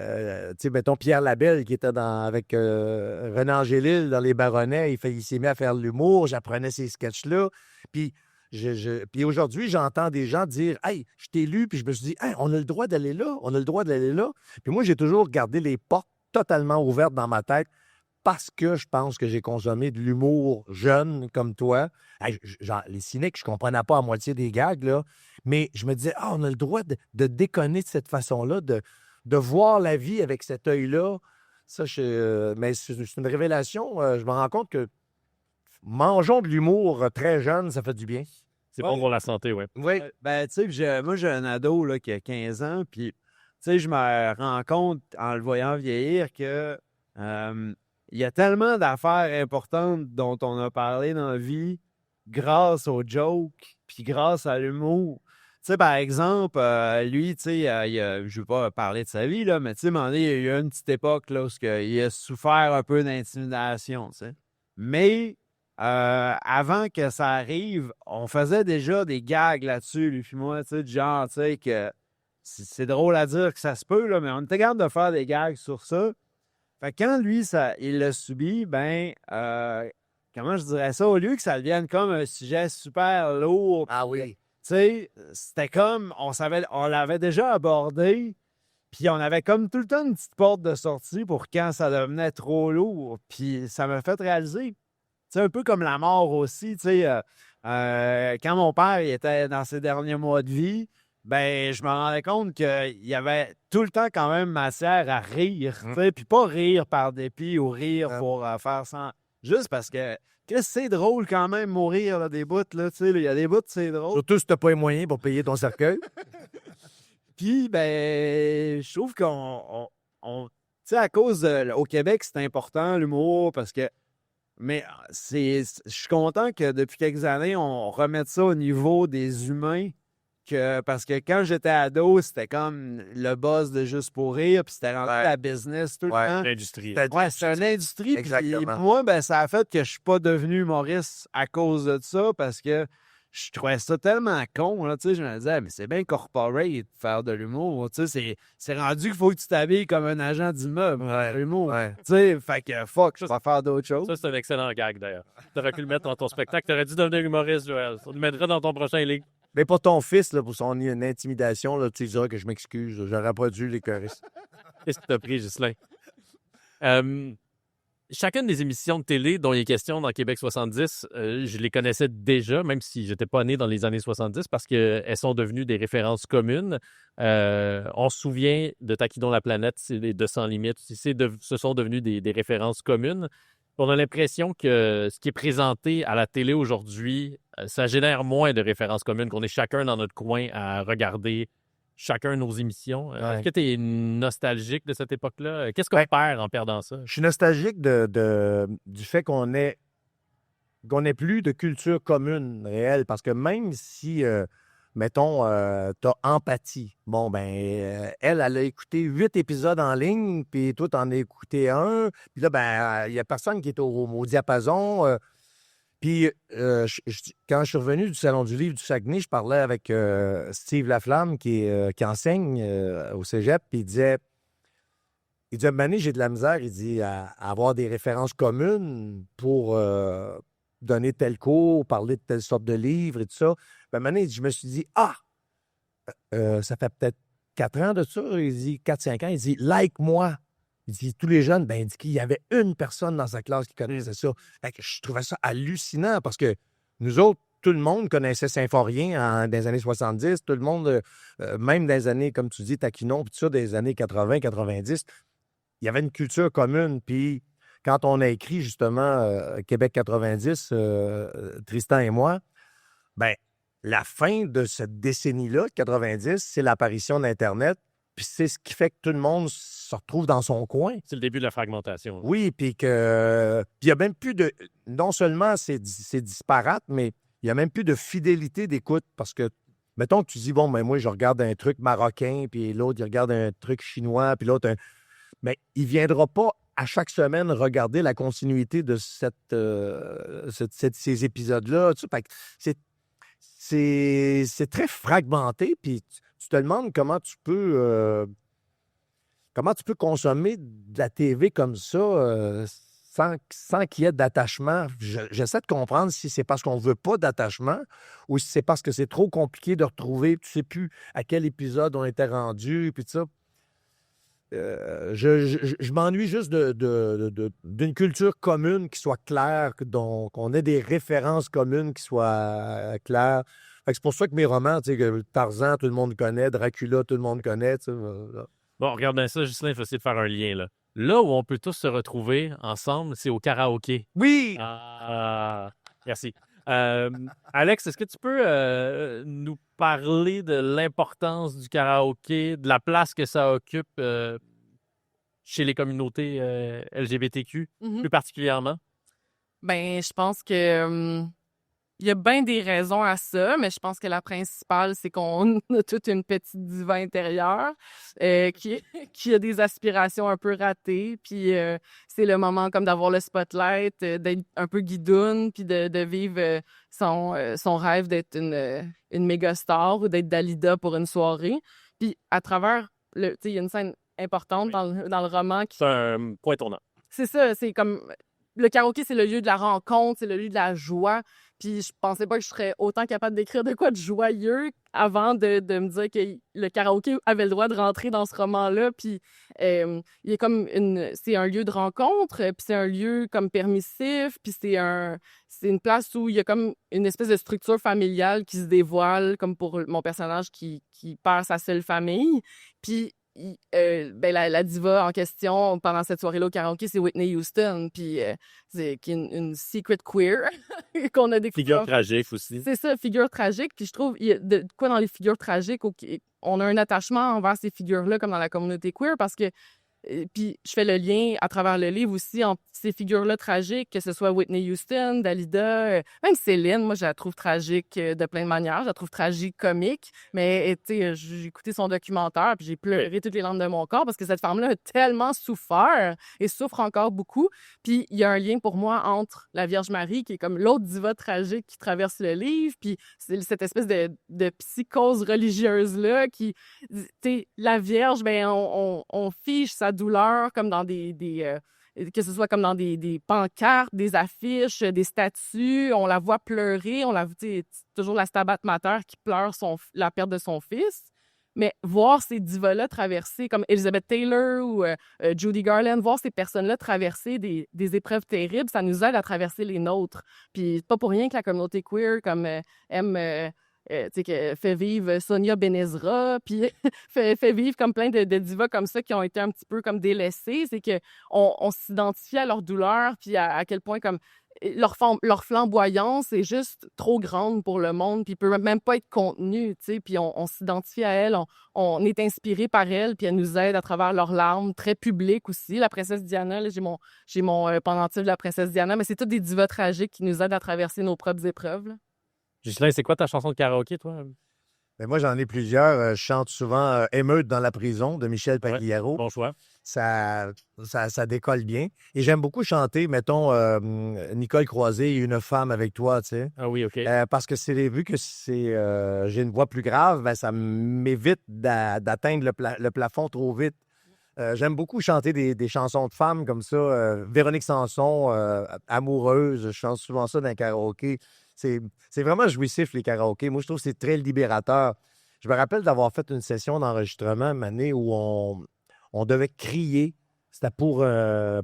Speaker 4: sais, mettons, Pierre Labelle qui était avec René Angélil dans Les Baronnets. Il s'est mis à faire de l'humour. J'apprenais ces sketchs-là. Puis puis aujourd'hui, j'entends des gens dire, hey, je t'ai lu, puis je me suis dit, hey, on a le droit d'aller là. On a le droit d'aller là. Puis moi, j'ai toujours gardé les portes totalement ouverte dans ma tête parce que je pense que j'ai consommé de l'humour jeune comme toi. Hey, les cyniques, je ne comprenais pas à moitié des gags, là, mais je me disais, on a le droit de déconner de cette façon-là, de voir la vie avec cet œil-là. Ça, mais c'est une révélation. Je me rends compte que mangeons de l'humour très jeune, ça fait du bien.
Speaker 2: C'est bon pour la santé, oui.
Speaker 4: Oui.
Speaker 5: Ben, tu sais, moi, j'ai un ado là, qui a 15 ans, puis, tu sais, je me rends compte, en le voyant vieillir, que il y a tellement d'affaires importantes dont on a parlé dans la vie grâce aux jokes, puis grâce à l'humour. Tu sais, par exemple, lui, tu sais, je ne veux pas parler de sa vie, là, mais tu sais, à un moment donné, il y a eu une petite époque là, où il a souffert un peu d'intimidation, tu sais. Mais avant que ça arrive, on faisait déjà des gags là-dessus, lui puis moi, tu sais, du genre, tu sais, que c'est drôle à dire que ça se peut, là, mais on était capable de faire des gags sur ça. Fait que quand lui, il l'a subi, ben, comment je dirais ça, au lieu que ça devienne comme un sujet super lourd.
Speaker 4: Ah oui.
Speaker 5: Tu sais, c'était comme, on l'avait déjà abordé, puis on avait comme tout le temps une petite porte de sortie pour quand ça devenait trop lourd. Puis ça m'a fait réaliser, tu sais, un peu comme la mort aussi, tu sais, quand mon père il était dans ses derniers mois de vie, ben, je me rendais compte qu'il y avait tout le temps quand même matière à rire, tu sais, puis pas rire par dépit ou rire pour faire sans... Juste parce que c'est drôle quand même mourir là, des bouts, là, tu sais, il y a des bouts, c'est drôle.
Speaker 4: Surtout si t'as pas les moyens pour payer ton cercueil.
Speaker 5: Puis, ben, je trouve tu sais, à cause au Québec, c'est important l'humour parce que. Mais je suis content que depuis quelques années, on remette ça au niveau des humains. Parce que quand j'étais ado, c'était comme le buzz de Juste pour rire, puis c'était rendu la business tout le temps.
Speaker 2: L'industrie.
Speaker 5: Ouais, c'est une industrie. Puis
Speaker 4: Exactement.
Speaker 5: moi, ben, ça a fait que je suis pas devenu humoriste à cause de ça, parce que je trouvais ça tellement con. Là, tu sais, je me disais, mais c'est bien corporate de faire de l'humour. Tu sais, c'est rendu qu'il faut que tu t'habilles comme un agent d'immeuble. L'humour.
Speaker 4: Ouais.
Speaker 5: Tu sais, fait que fuck, je vais faire d'autres choses.
Speaker 2: Ça, c'est un excellent gag, d'ailleurs. T'aurais pu le mettre dans ton spectacle. T'aurais dû devenir humoriste, Joël. On le mettrait dans ton prochain livre.
Speaker 4: Mais pour ton fils, là, pour son intimidation, là, tu diras que je m'excuse. J'aurais pas dû les choristes.
Speaker 2: Qu'est-ce que t'as pris, Ghislain? Chacune des émissions de télé dont il est question dans Québec 70, je les connaissais déjà, même si j'étais pas né dans les années 70, parce qu'elles sont devenues des références communes. On se souvient de Taquinons la planète, c'est de Sans Limites. Ce sont devenus des références communes. On a l'impression que ce qui est présenté à la télé aujourd'hui, ça génère moins de références communes, qu'on est chacun dans notre coin à regarder chacun nos émissions. Est-ce que tu es nostalgique de cette époque-là? Qu'est-ce qu'on perd en perdant ça?
Speaker 4: Je suis nostalgique du fait qu'on ait plus de culture commune réelle, parce que même si, mettons, t'as Empathie, bon, ben, elle a écouté 8 épisodes en ligne, puis toi, t'en as écouté un, puis là, ben, il y a personne qui est au diapason. Puis, quand je suis revenu du Salon du Livre du Saguenay, je parlais avec Steve Laflamme, qui enseigne au cégep, puis il disait, à un moment donné, j'ai de la misère, il dit, à avoir des références communes pour donner tel cours, parler de telle sorte de livre et tout ça. Puis, à un moment donné, je me suis dit, ça fait peut-être 4 ans de ça, il dit, 4-5 ans, il dit, like moi. Il dit, tous les jeunes, ben, il dit qu'il y avait une personne dans sa classe qui connaissait ça. Fait que je trouvais ça hallucinant, parce que nous autres, tout le monde connaissait Symphorien dans les années 70. Tout le monde, même dans les années, comme tu dis, Taquinon, puis tout ça, des années 80, 90, il y avait une culture commune. Puis quand on a écrit, justement, Québec 90, Tristan et moi, ben, la fin de cette décennie-là, 90, c'est l'apparition d'Internet. Puis c'est ce qui fait que tout le monde se retrouve dans son coin.
Speaker 2: C'est le début de la fragmentation.
Speaker 4: Oui, puis il n'y a même plus de... Non seulement c'est disparate, mais il n'y a même plus de fidélité d'écoute, parce que, mettons que tu dis, bon, ben moi, je regarde un truc marocain, puis l'autre, il regarde un truc chinois, puis l'autre, mais il ne viendra pas à chaque semaine regarder la continuité de ces épisodes-là. Tu sais, fait que c'est très fragmenté, puis tu te demandes comment tu peux consommer de la TV comme ça sans qu'il y ait d'attachement. J'essaie de comprendre si c'est parce qu'on ne veut pas d'attachement ou si c'est parce que c'est trop compliqué de retrouver, tu ne sais plus à quel épisode on était rendu, puis tout ça. Je m'ennuie juste d'une culture commune qui soit claire, qu'on ait des références communes qui soient claires. Fait que c'est pour ça que mes romans, tu sais, que Tarzan, tout le monde connaît, Dracula, tout le monde connaît. Tu sais,
Speaker 2: Bon, regarde bien ça, Ghislain, il faut essayer de faire un lien. Là où on peut tous se retrouver ensemble, c'est au karaoké.
Speaker 4: Oui!
Speaker 2: Merci. Alex, est-ce que tu peux nous parler de l'importance du karaoké, de la place que ça occupe chez les communautés LGBTQ, plus particulièrement?
Speaker 3: Ben, je pense que il y a bien des raisons à ça, mais je pense que la principale, c'est qu'on a toute une petite diva intérieure qui a des aspirations un peu ratées. Puis c'est le moment comme d'avoir le spotlight, d'être un peu guidoune, puis de vivre son rêve d'être une méga star ou d'être Dalida pour une soirée. Puis à travers, il y a une scène importante dans le roman.
Speaker 2: C'est un point tournant.
Speaker 3: C'est ça, c'est comme... Le karaoké, c'est le lieu de la rencontre, c'est le lieu de la joie. Puis je pensais pas que je serais autant capable d'écrire de quoi de joyeux avant de me dire que le karaoké avait le droit de rentrer dans ce roman-là. Puis il y a comme c'est un lieu de rencontre, puis c'est un lieu comme permissif, puis c'est une place où il y a comme une espèce de structure familiale qui se dévoile, comme pour mon personnage qui perd sa seule famille. Puis la diva en question pendant cette soirée-là au karaoké, c'est Whitney Houston, puis qui est une secret queer qu'on a découvert.
Speaker 2: Figure tragique aussi.
Speaker 3: C'est ça, figure tragique. Puis je trouve, il y a de quoi dans les figures tragiques, on a un attachement envers ces figures-là comme dans la communauté queer parce que puis je fais le lien à travers le livre aussi entre ces figures-là tragiques, que ce soit Whitney Houston, Dalida, même Céline, moi je la trouve tragique de plein de manières, je la trouve tragique, comique, mais tu sais, j'ai écouté son documentaire puis j'ai pleuré toutes les larmes de mon corps parce que cette femme-là a tellement souffert et souffre encore beaucoup. Puis il y a un lien pour moi entre la Vierge Marie, qui est comme l'autre diva tragique qui traverse le livre, puis c'est cette espèce de psychose religieuse-là qui, tu sais, la Vierge, ben on fige sa douleur comme dans que ce soit comme dans des pancartes, des affiches, des statues, on la voit pleurer, on la voit, toujours la Stabat Mater qui pleure la perte de son fils. Mais voir ces divas-là traverser, comme Elizabeth Taylor ou Judy Garland, voir ces personnes-là traverser des épreuves terribles, ça nous aide à traverser les nôtres. Puis pas pour rien que la communauté queer comme aime... fait vivre Sonia Benezra, puis fait vivre comme plein de divas comme ça qui ont été un petit peu comme délaissées. C'est qu'on s'identifie à leur douleur, puis à quel point comme leur flamboyance est juste trop grande pour le monde, puis peut même pas être contenue, tu sais, puis on s'identifie à elles, on est inspiré par elles, puis elles nous aident à travers leurs larmes, très publiques aussi. La princesse Diana, là, j'ai mon pendentif de la princesse Diana, mais c'est toutes des divas tragiques qui nous aident à traverser nos propres épreuves, là.
Speaker 2: Ghislain, c'est quoi ta chanson de karaoké, toi?
Speaker 4: Mais moi, j'en ai plusieurs. Je chante souvent Émeute dans la prison de Michel Pagliaro.
Speaker 2: Bon choix.
Speaker 4: Ça décolle bien. Et j'aime beaucoup chanter, mettons, Nicole Croisé, Une femme avec toi, tu sais.
Speaker 2: Ah oui, OK.
Speaker 4: Parce que vu que j'ai une voix plus grave, ben, ça m'évite d'atteindre le plafond trop vite. J'aime beaucoup chanter des chansons de femmes comme ça. Véronique Sanson, Amoureuse, je chante souvent ça dans un karaoké. C'est vraiment jouissif, les karaokés. Moi, je trouve que c'est très libérateur. Je me rappelle d'avoir fait une session d'enregistrement une année où on devait crier. C'était pour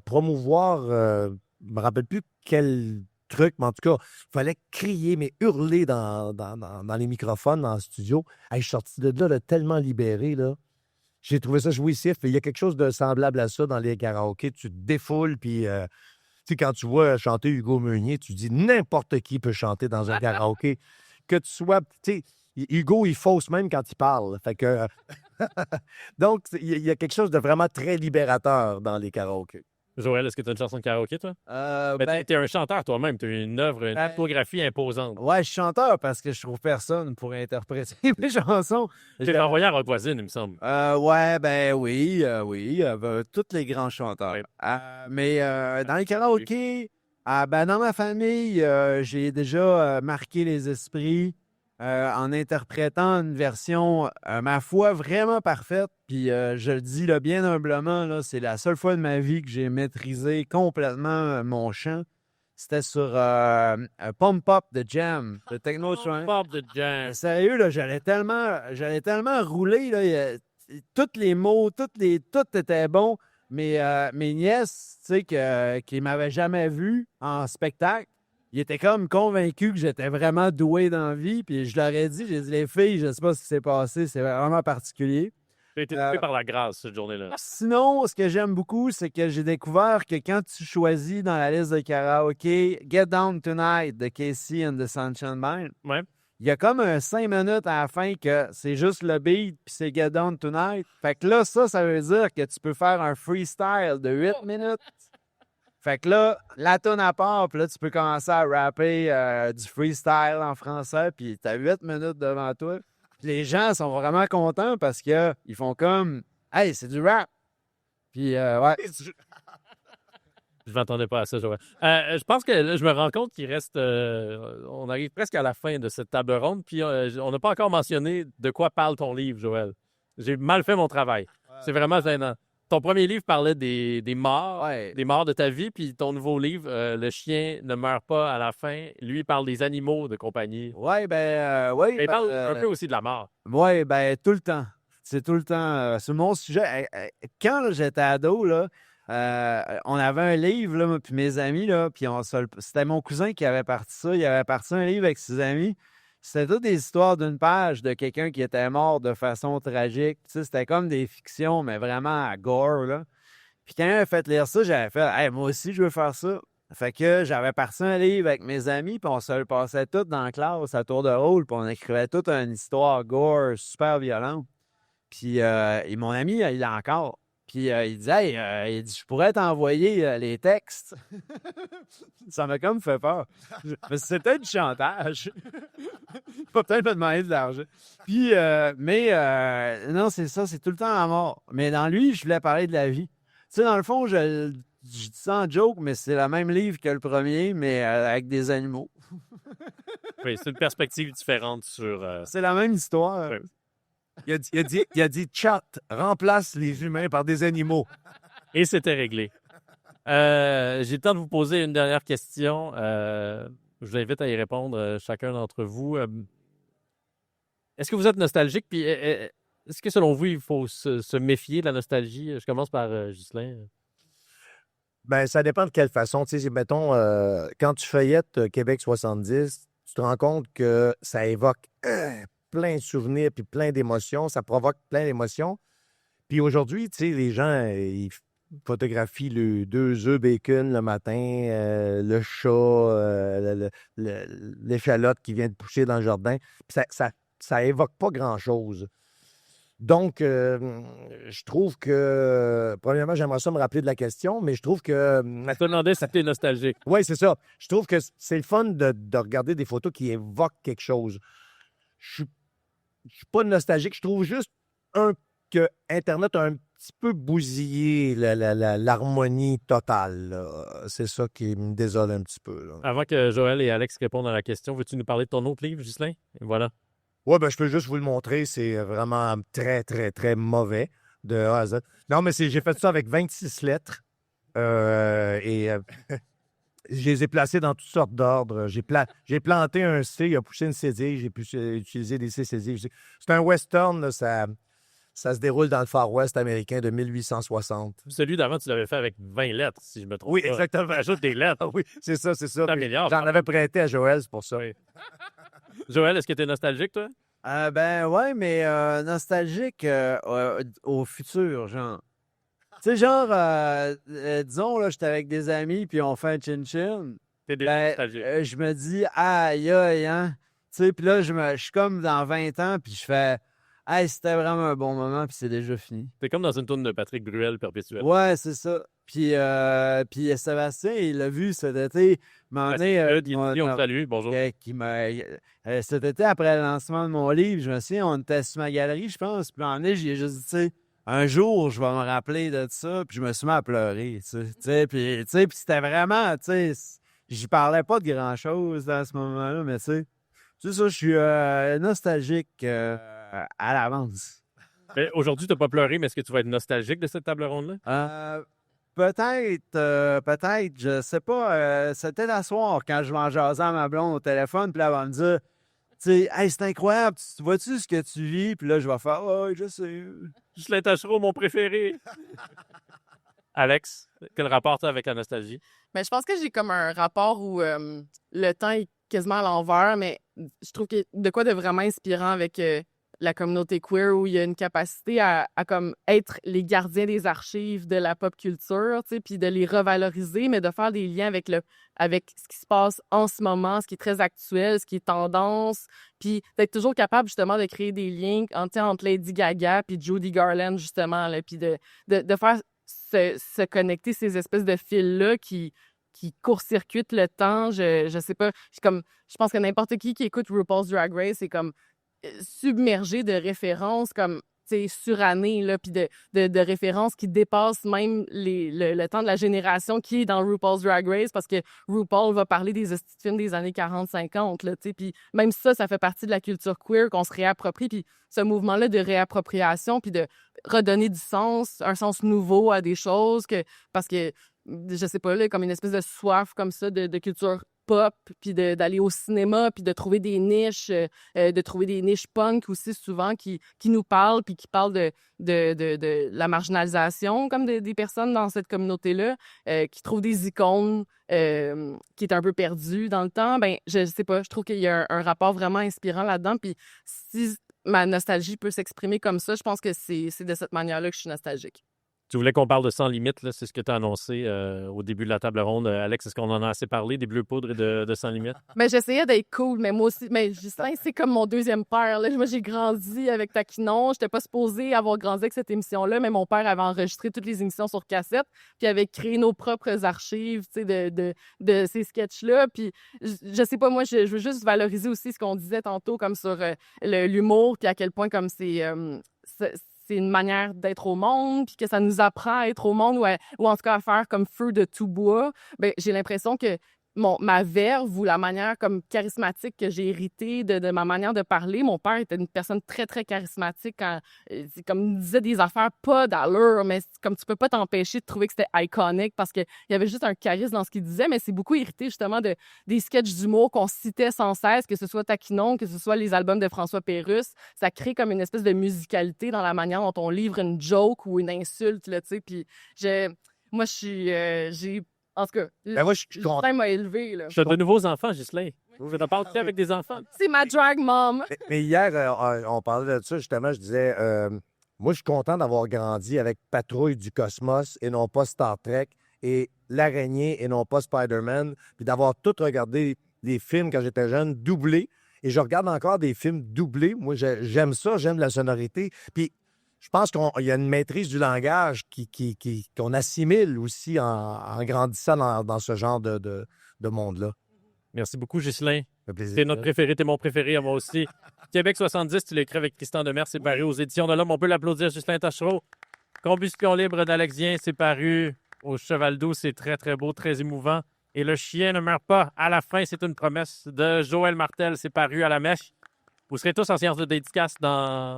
Speaker 4: promouvoir, je me rappelle plus quel truc, mais en tout cas, il fallait crier, mais hurler dans les microphones, dans le studio. Hey, je suis sorti de là tellement libéré, là. J'ai trouvé ça jouissif. Il y a quelque chose de semblable à ça dans les karaokés. Tu te défoules, puis... Tu sais, quand tu vois chanter Hugo Meunier, tu dis n'importe qui peut chanter dans un karaoké. Que tu sois... Tu sais, Hugo, il fausse même quand il parle. Fait que... Donc, il y a quelque chose de vraiment très libérateur dans les karaokés.
Speaker 2: Joël, est-ce que tu as une chanson de karaoké, toi? T'es un chanteur toi-même. Tu as une œuvre, une discographie imposante.
Speaker 5: Ouais, je suis chanteur parce que je trouve personne pour interpréter mes chansons.
Speaker 2: Tu l'as envoyé à Rock Voisine, il me semble.
Speaker 5: Oui, tous les grands chanteurs.
Speaker 2: Oui.
Speaker 5: Mais dans les karaokés, dans ma famille, j'ai déjà marqué les esprits en interprétant une version, ma foi, vraiment parfaite. Puis je le dis là, bien humblement, là, c'est la seule fois de ma vie que j'ai maîtrisé complètement mon chant. C'était sur Pump Up de Jam, de Techno Train.
Speaker 2: Pump Up de Jam.
Speaker 5: Sérieux, là, j'allais tellement rouler. Là, tous les mots, tout était bon. Mais mes nièces, tu sais, qui ne m'avaient jamais vu en spectacle, ils étaient comme convaincus que j'étais vraiment doué dans la vie. Puis je leur ai dit, les filles, je ne sais pas ce qui s'est passé, c'est vraiment particulier.
Speaker 2: J'ai été touché par la grâce cette journée-là.
Speaker 5: Sinon, ce que j'aime beaucoup, c'est que j'ai découvert que quand tu choisis dans la liste de karaoké Get Down Tonight de Casey and the Sunshine Band,
Speaker 2: Ouais.
Speaker 5: il y a comme un 5 minutes à la fin que c'est juste le beat puis c'est Get Down Tonight. Fait que là, ça veut dire que tu peux faire un freestyle de 8 minutes. Fait que là, la tune à part, puis là, tu peux commencer à rapper du freestyle en français, puis t'as 8 minutes devant toi. Puis les gens sont vraiment contents parce qu'ils font comme « Hey, c'est du rap! » Puis, ouais.
Speaker 2: Je m'attendais pas à ça, Joël. Je pense que là, je me rends compte qu'il reste... on arrive presque à la fin de cette table ronde, puis on n'a pas encore mentionné de quoi parle ton livre, Joël. J'ai mal fait mon travail. C'est vraiment gênant. ton premier livre parlait des morts,
Speaker 5: Ouais.
Speaker 2: des morts de ta vie, puis ton nouveau livre, Le chien ne meurt pas à la fin, lui, il parle des animaux de compagnie.
Speaker 5: Ouais, oui.
Speaker 2: Mais il parle un peu aussi de la mort.
Speaker 5: Oui, tout le temps. C'est tout le temps. C'est mon sujet. Quand là, j'étais ado, là, on avait un livre, là, moi, puis mes amis, là, puis c'était mon cousin qui avait parti ça. Il avait parti un livre avec ses amis. C'était toutes des histoires d'une page de quelqu'un qui était mort de façon tragique. Tu sais, c'était comme des fictions, mais vraiment à gore, là. Puis quand il m'a fait lire ça, j'avais fait hey, moi aussi, je veux faire ça. Fait que j'avais parti un livre avec mes amis, puis on se le passait tout dans la classe à tour de rôle, puis on écrivait toute une histoire gore super violente. Puis et mon ami, il l'a encore. Puis il dit hey, il dit, je pourrais t'envoyer les textes. Ça m'a comme fait peur. Mais c'était du chantage. Pas peut-être me demander de l'argent. Puis, non, c'est ça, c'est tout le temps la mort. Mais dans lui, je voulais parler de la vie. Tu sais, dans le fond, je dis ça en joke, mais c'est le même livre que le premier, mais avec des animaux.
Speaker 2: Oui, c'est une perspective différente sur...
Speaker 5: C'est la même histoire.
Speaker 2: Ouais.
Speaker 4: Il a dit chat, remplace les humains par des animaux.
Speaker 2: Et c'était réglé. J'ai le temps de vous poser une dernière question. Je vous invite à y répondre, chacun d'entre vous. Est-ce que vous êtes nostalgique? Puis est-ce que, selon vous, il faut se méfier de la nostalgie? Je commence par Ghislain.
Speaker 4: Ben, ça dépend de quelle façon. Tu sais, mettons, quand tu feuillettes Québec 70, tu te rends compte que ça évoque plein de souvenirs puis plein d'émotions. Ça provoque plein d'émotions. Puis aujourd'hui, tu sais, les gens, ils photographient le 2 œufs bacon le matin, le chat, l'échalote qui vient de pousser dans le jardin. Puis ça évoque pas grand-chose. Donc, je trouve que, premièrement, j'aimerais ça me rappeler de la question, mais je trouve que...
Speaker 2: Je te demandais si t'es nostalgique.
Speaker 4: Oui, c'est ça. Je trouve que c'est le fun de regarder des photos qui évoquent quelque chose. Je suis pas nostalgique. Je trouve juste que Internet a un petit peu bousillé l'harmonie totale, là. C'est ça qui me désole un petit peu, là.
Speaker 2: Avant que Joël et Alex répondent à la question, veux-tu nous parler de ton autre livre, Ghislain? Et voilà.
Speaker 4: Oui, ben, je peux juste vous le montrer. C'est vraiment très, très, très mauvais de A à Z. Non, mais j'ai fait ça avec 26 lettres. Je les ai placées dans toutes sortes d'ordres. J'ai planté un C, il a poussé une cédille, j'ai pu utiliser des C-cédilles. C'est un western, là, ça se déroule dans le Far West américain de 1860.
Speaker 2: Celui d'avant, tu l'avais fait avec 20 lettres, si je me trompe
Speaker 4: Oui,
Speaker 2: pas.
Speaker 4: exactement.
Speaker 2: Ajoute des lettres.
Speaker 4: Ah oui, c'est ça.
Speaker 2: T'améliores.
Speaker 4: J'en avais prêté à Joël, c'est pour ça.
Speaker 2: Oui. Joël, est-ce que tu es nostalgique, toi?
Speaker 5: Ouais, mais nostalgique au futur, genre. Tu sais, genre, disons, là, j'étais avec des amis, puis on fait un chin-chin.
Speaker 2: T'es déjà nostalgique.
Speaker 5: Je me dis, aïe, aïe, hein. Tu sais, puis là, je suis comme dans 20 ans, puis je fais, hey, c'était vraiment un bon moment, puis c'est déjà fini.
Speaker 2: T'es comme dans une tourne de Patrick Bruel perpétuelle.
Speaker 5: Ouais, c'est ça. Puis Sébastien, il l'a vu cet été.
Speaker 2: On te salue, bonjour.
Speaker 5: Cet été, après le lancement de mon livre, je me souviens, on était sur ma galerie, je pense. Puis en j'ai juste dit, tu sais, un jour, je vais me rappeler de ça. Puis je me suis mis à pleurer, tu sais. Puis c'était vraiment, tu sais, j'y parlais pas de grand-chose à ce moment-là, mais tu sais, c'est ça, je suis nostalgique à l'avance.
Speaker 2: Mais aujourd'hui, tu n'as pas pleuré, mais est-ce que tu vas être nostalgique de cette table ronde-là?
Speaker 5: Peut-être, je sais pas. C'était la soir quand je vais en jaser à ma blonde au téléphone, puis là, elle va me dire, tu sais, hey, c'est incroyable, tu vois-tu ce que tu vis? Puis là, je vais faire, oh, je sais.
Speaker 2: Ghislain Tachereau, mon préféré. Alex, quel rapport tu as avec la nostalgie?
Speaker 3: Mais je pense que j'ai comme un rapport où le temps est quasiment à l'envers, mais je trouve qu'il y a de quoi de vraiment inspirant avec la communauté queer, où il y a une capacité à comme être les gardiens des archives de la pop culture, tu sais, puis de les revaloriser, mais de faire des liens avec ce qui se passe en ce moment, ce qui est très actuel, ce qui est tendance, puis d'être toujours capable justement de créer des liens entre Lady Gaga puis Judy Garland, justement, là, puis de faire se connecter ces espèces de fils-là qui court-circuitent le temps. Je sais pas, je pense que n'importe qui écoute RuPaul's Drag Race est comme submergé de références, comme, surannée, là, puis de références qui dépassent même le temps de la génération qui est dans RuPaul's Drag Race, parce que RuPaul va parler des hosties de films des années 40-50, là, tu sais, puis même ça fait partie de la culture queer qu'on se réapproprie, puis ce mouvement-là de réappropriation, puis de redonner du sens, un sens nouveau à des choses, parce que, je sais pas, là, comme une espèce de soif comme ça de culture pop, puis d'aller au cinéma, puis de trouver des niches, punk aussi souvent qui nous parlent, puis qui parlent de la marginalisation comme des personnes dans cette communauté-là, qui trouvent des icônes qui est un peu perdues dans le temps. Ben, je sais pas, je trouve qu'il y a un rapport vraiment inspirant là-dedans, puis si ma nostalgie peut s'exprimer comme ça, je pense que c'est de cette manière-là que je suis nostalgique.
Speaker 2: Tu voulais qu'on parle de Sans Limites, là, c'est ce que tu as annoncé au début de la table ronde. Alex, est-ce qu'on en a assez parlé, des Bleus Poudres et de Sans Limites?
Speaker 3: Mais j'essayais d'être cool, mais moi aussi, mais Justin, c'est comme mon deuxième père, là. Moi, j'ai grandi avec Taquinon. J'étais pas supposée avoir grandi avec cette émission-là, mais mon père avait enregistré toutes les émissions sur cassette, puis avait créé nos propres archives, tu sais, de ces sketchs-là. Puis, je sais pas, moi, je veux juste valoriser aussi ce qu'on disait tantôt, comme sur l'humour, puis à quel point, comme c'est une manière d'être au monde, puis que ça nous apprend à être au monde, ou en tout cas à faire comme feu de tout bois. Ben, j'ai l'impression que ma verve ou la manière comme charismatique que j'ai héritée de ma manière de parler, mon père était une personne très, très charismatique. Comme il disait des affaires pas d'allure, mais comme tu peux pas t'empêcher de trouver que c'était iconique parce qu'il y avait juste un charisme dans ce qu'il disait, mais c'est beaucoup hérité justement des sketchs d'humour qu'on citait sans cesse, que ce soit Taquinon, que ce soit les albums de François Pérusse. Ça crée comme une espèce de musicalité dans la manière dont on livre une joke ou une insulte, là, tu sais. Puis moi, j'ai en tout cas,
Speaker 4: Ben moi, je suis content.
Speaker 3: Justin m'a élevé, là.
Speaker 2: Tu as de nouveaux enfants, Ghislain. Vous n'en parlez avec des enfants?
Speaker 3: C'est ma drag mom.
Speaker 4: Mais hier, on parlait de ça, justement, je disais, moi, je suis content d'avoir grandi avec Patrouille du Cosmos et non pas Star Trek, et L'Araignée et non pas Spider-Man, puis d'avoir tout regardé des films quand j'étais jeune, doublés, et je regarde encore des films doublés. Moi, j'aime ça, j'aime la sonorité, puis je pense qu'il y a une maîtrise du langage qu'on assimile aussi en grandissant dans ce genre de monde-là.
Speaker 2: Merci beaucoup, Ghislain.
Speaker 4: Ça fait plaisir.
Speaker 2: T'es notre préféré, t'es mon préféré, à moi aussi. Québec 70, tu l'as écrit avec Tristan Demers, c'est paru aux Éditions de l'Homme. On peut l'applaudir, Ghislain Tachereau. Combustion libre d'Alexien, c'est paru au Cheval d'Eau, c'est très, très beau, très émouvant. Et Le chien ne meurt pas. À la fin, c'est une promesse de Joël Martel, c'est paru à la Mèche. Vous serez tous en séance de dédicace dans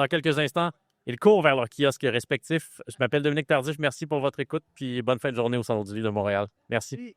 Speaker 2: quelques instants. Ils courent vers leur kiosque respectif. Je m'appelle Dominique Tardif. Merci pour votre écoute. Puis bonne fin de journée au Salon du Livre de Montréal. Merci.